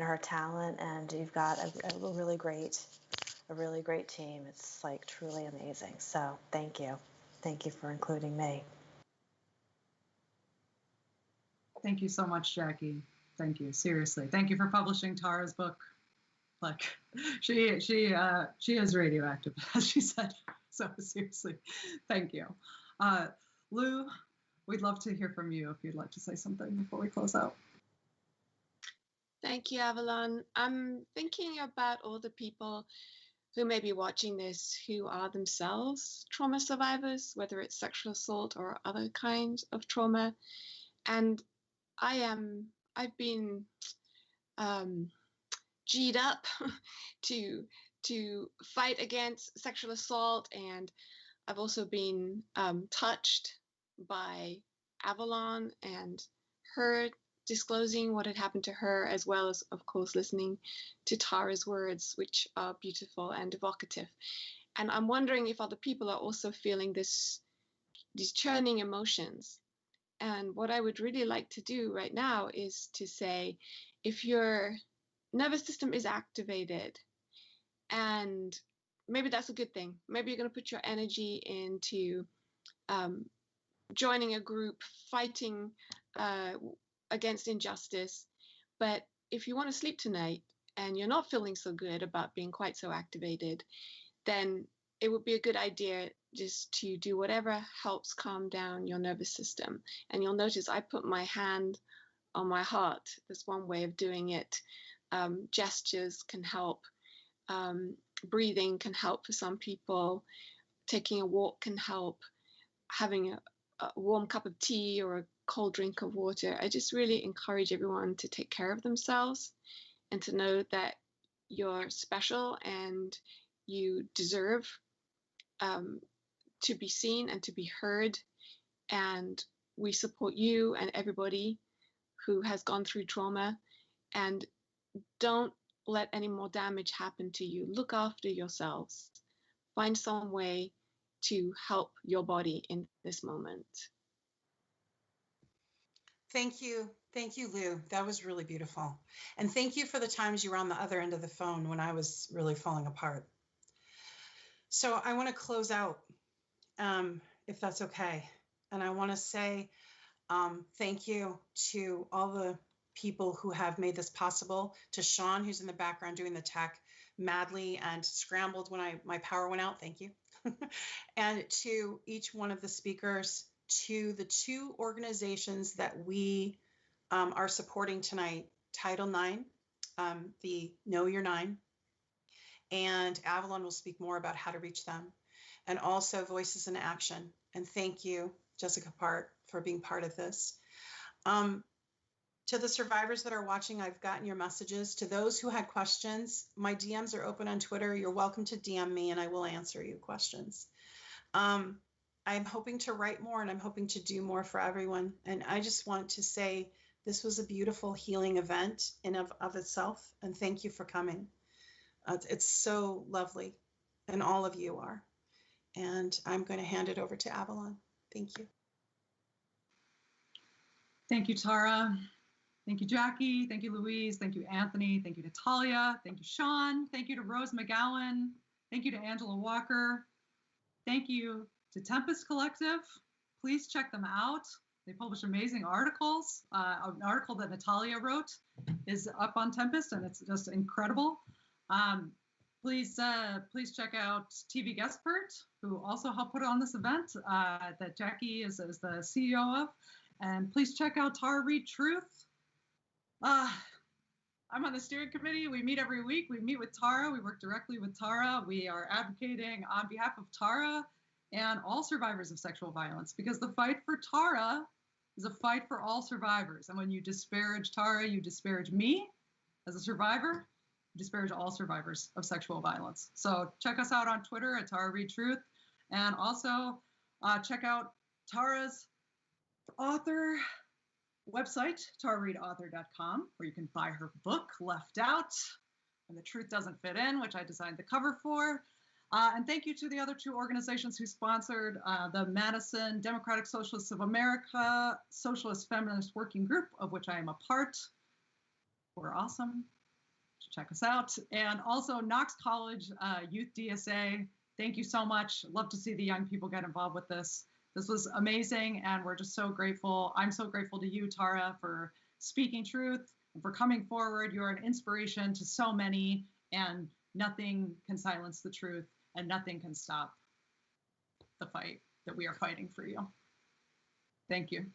her talent. And you've got a really great team. It's like truly amazing. So thank you for including me.
Thank you so much, Jackie. Thank you, seriously. Thank you for publishing Tara's book. Like, she is radioactive, as she said. So seriously, thank you. Lou, we'd love to hear from you if you'd like to say something before we close out.
Thank you, Avalon. I'm thinking about all the people who may be watching this who are themselves trauma survivors, whether it's sexual assault or other kinds of trauma. And I've been G'd up to fight against sexual assault, and I've also been touched by Avalon and her disclosing what had happened to her, as well as, of course, listening to Tara's words, which are beautiful and evocative. And I'm wondering if other people are also feeling these churning emotions. And what I would really like to do right now is to say, if your nervous system is activated, and maybe that's a good thing. Maybe you're going to put your energy into joining a group, fighting against injustice. But if you want to sleep tonight and you're not feeling so good about being quite so activated, then it would be a good idea just to do whatever helps calm down your nervous system. And you'll notice I put my hand on my heart. That's one way of doing it. Gestures can help. Breathing can help for some people. Taking a walk can help. Having a warm cup of tea or a cold drink of water. I just really encourage everyone to take care of themselves and to know that you're special and you deserve to be seen and to be heard. And we support you and everybody who has gone through trauma. And don't let any more damage happen to you. Look after yourselves. Find some way to help your body in this moment.
Thank you, Lou. That was really beautiful. And thank you for the times you were on the other end of the phone when I was really falling apart. So I want to close out, if that's okay. And I want to say thank you to all the people who have made this possible, to Sean, who's in the background doing the tech madly and scrambled when my power went out. Thank you. and to each one of the speakers, to the two organizations that we are supporting tonight, Title IX, the Know Your Nine, and Avalon will speak more about how to reach them, and also Voices in Action. And thank you, Jessica Part, for being part of this. To the survivors that are watching, I've gotten your messages. To those who had questions, my DMs are open on Twitter. You're welcome to DM me and I will answer you questions. I'm hoping to write more and I'm hoping to do more for everyone. And I just want to say this was a beautiful healing event in of itself. And thank you for coming. It's so lovely. And all of you are. And I'm going to hand it over to Avalon. Thank you.
Thank you, Tara. Thank you, Jackie. Thank you, Louise. Thank you, Anthony. Thank you, Natalia. Thank you, Sean. Thank you to Rose Mcgowan. Thank you to Angela Walker. Thank you to Tempest Collective. Please check them out. They publish amazing articles. An article that Natalia wrote is up on Tempest, and it's just incredible. Please check out TV Guestpert, who also helped put on this event that Jackie is the CEO of. And please check out Tara Reade Truth. I'm on the steering committee. We meet every week. We meet with Tara. We work directly with Tara. We are advocating on behalf of Tara and all survivors of sexual violence, because the fight for Tara is a fight for all survivors. And when you disparage Tara, you disparage me as a survivor, you disparage all survivors of sexual violence. So check us out on Twitter at Tara Reade Truth. And also check out Tara's author website, tarareadeauthor.com, where you can buy her book, Left Out, When the Truth Doesn't Fit In, which I designed the cover for. And thank you to the other two organizations who sponsored the Madison Democratic Socialists of America Socialist Feminist Working Group, of which I am a part. We're awesome. Check us out. And also Knox College Youth DSA. Thank you so much. Love to see the young people get involved with this. This was amazing, and we're just so grateful. I'm so grateful to you, Tara, for speaking truth and for coming forward. You're an inspiration to so many, and nothing can silence the truth, and nothing can stop the fight that we are fighting for you. Thank you.